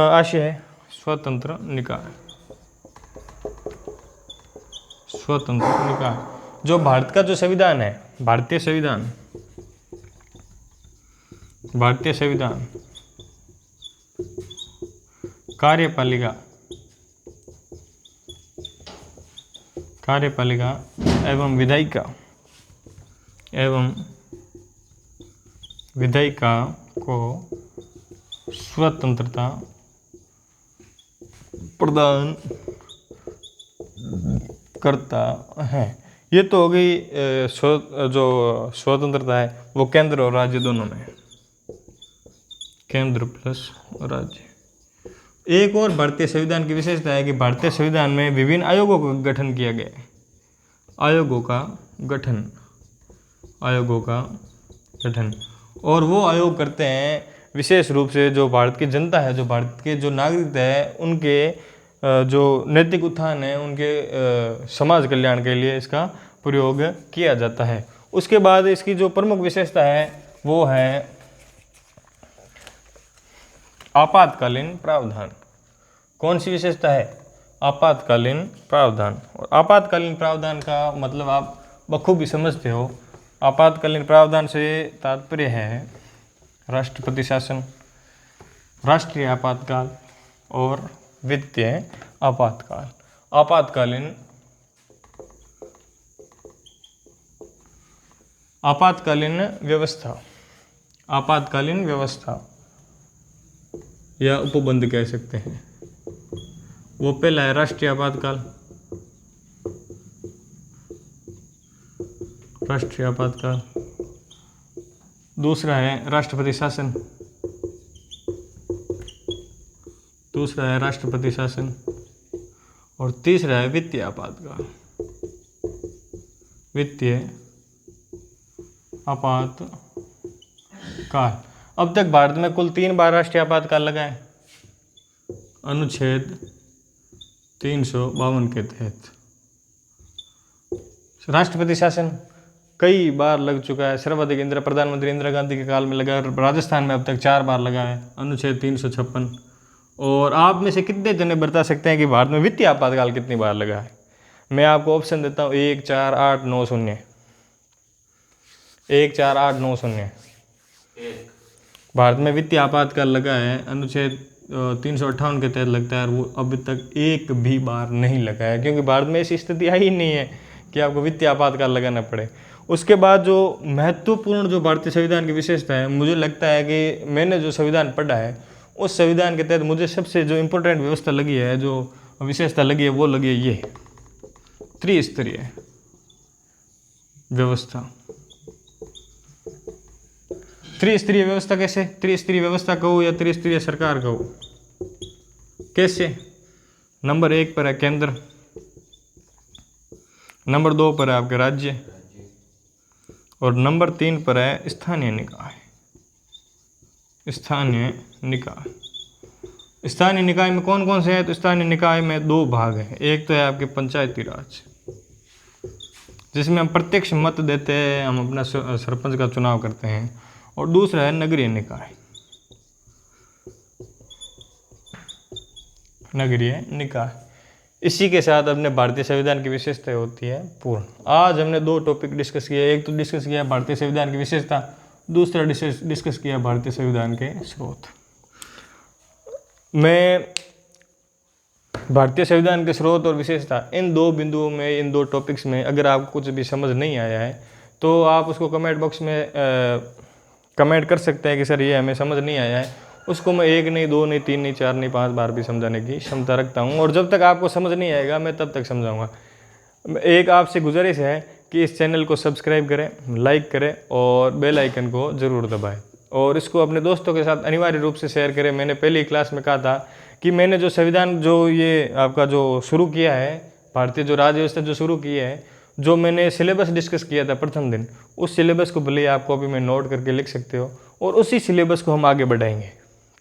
Speaker 1: आशय है, स्वतंत्र निकाय स्वतंत्र निकाय। जो भारत का जो संविधान है, भारतीय संविधान, भारतीय संविधान, कार्यपालिका, कार्यपालिका एवं विधायिका, एवं विधायिका को स्वतंत्रता प्रदान करता है। ये तो हो गई जो स्वतंत्रता है वो केंद्र और राज्य दोनों में, केंद्र प्लस राज्य। एक और भारतीय संविधान की विशेषता है कि भारतीय संविधान में विभिन्न आयोगों का गठन किया गया है। आयोगों का गठन, आयोगों का गठन, और वो आयोग करते हैं विशेष रूप से जो भारत की जनता है, जो भारत के जो नागरिक है, उनके जो नैतिक उत्थान है, उनके समाज कल्याण के लिए इसका प्रयोग किया जाता है। उसके बाद इसकी जो प्रमुख विशेषता है वो है आपातकालीन प्रावधान। कौन सी विशेषता है? आपातकालीन प्रावधान। और आपातकालीन प्रावधान का मतलब आप बखूबी समझते हो। आपातकालीन प्रावधान से तात्पर्य है राष्ट्रपति शासन, राष्ट्रीय आपातकाल और वित्तीय आपातकाल। आपातकालीन, आपातकालीन व्यवस्था, आपातकालीन व्यवस्था या उपबंध कह सकते हैं। वो पहला है राष्ट्रीय आपातकाल, राष्ट्रीय आपातकाल। दूसरा है राष्ट्रपति शासन, दूसरा है राष्ट्रपति शासन। और तीसरा है वित्तीय आपातकाल, वित्तीय आपातकाल। अब तक भारत में कुल 3 बार राष्ट्रीय आपातकाल लगा है अनुच्छेद 352 के तहत। राष्ट्रपति शासन कई बार लग चुका है, सर्वाधिक प्रधानमंत्री इंदिरा गांधी के काल में लगा है। राजस्थान में अब तक 4 बार लगा है अनुच्छेद 356। और आप में से कितने जने बता सकते हैं कि भारत में वित्तीय आपातकाल कितनी बार लगा है? मैं आपको ऑप्शन देता हूँ 1, 4, 8, 9, 0। 1, 4, 8, 9, 0। भारत में वित्तीय आपातकाल लगा है अनुच्छेद 358 के तहत लगता है, और वो अभी तक एक भी बार नहीं लगा है, क्योंकि भारत में ऐसी स्थिति आई ही नहीं है कि आपको वित्तीय आपातकाल लगाना पड़े। उसके बाद जो महत्वपूर्ण जो भारतीय संविधान की विशेषता है, मुझे लगता है कि मैंने जो संविधान पढ़ा है उस संविधान के तहत मुझे सबसे जो इम्पोर्टेंट व्यवस्था लगी है, जो विशेषता लगी है, वो लगी है ये त्रिस्तरीय व्यवस्था। त्रिस्तरीय व्यवस्था कैसे? त्रिस्तरीय व्यवस्था कहो या त्रिस्तरीय सरकार कहो, कैसे? नंबर 1 पर है केंद्र, नंबर 2 पर है आपके राज्य, और नंबर 3 पर है स्थानीय निकाय। स्थानीय निकाय, स्थानीय निकाय में कौन कौन से हैं? तो स्थानीय निकाय में 2 भाग हैं। एक तो है आपके पंचायती राज, जिसमें हम प्रत्यक्ष मत देते हैं, हम अपना सरपंच का चुनाव करते हैं। और दूसरा है नगरीय निकाय, नगरीय निकाय। इसी के साथ अपने भारतीय संविधान की विशेषता होती है पूर्ण। आज हमने 2 टॉपिक डिस्कस किए। एक तो डिस्कस किया भारतीय संविधान की विशेषता, दूसरा डिस्कस किया भारतीय संविधान के स्रोत। मैं भारतीय संविधान के स्रोत और विशेषता, इन 2 बिंदुओं में, इन 2 टॉपिक्स में अगर आपको कुछ भी समझ नहीं आया है तो आप उसको कमेंट बॉक्स में कमेंट कर सकते हैं कि सर ये हमें समझ नहीं आया है। उसको मैं 1 नहीं, 2 नहीं, 3 नहीं, 4 नहीं, 5 बार भी समझाने की क्षमता रखता हूँ। और जब तक आपको समझ नहीं आएगा मैं तब तक समझाऊंगा। एक आपसे गुजारिश है कि इस चैनल को सब्सक्राइब करें, लाइक करें और बेल आइकन को ज़रूर दबाएं, और इसको अपने दोस्तों के साथ अनिवार्य रूप से शेयर करें। मैंने पहली क्लास में कहा था कि मैंने जो संविधान, जो ये आपका जो शुरू किया है, भारतीय जो राज्य व्यवस्था जो शुरू की है, जो मैंने सिलेबस डिस्कस किया था प्रथम दिन, उस सिलेबस को भले आप कॉपी में नोट करके लिख सकते हो, और उसी सिलेबस को हम आगे बढ़ाएंगे।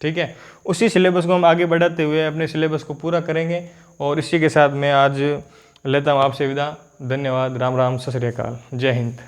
Speaker 1: ठीक है, उसी सिलेबस को हम आगे बढ़ाते हुए अपने सिलेबस को पूरा करेंगे। और इसी के साथ मैं आज लेता हूँ आपसे विदा। धन्यवाद। राम राम, सत श्री अकाल, जय हिंद।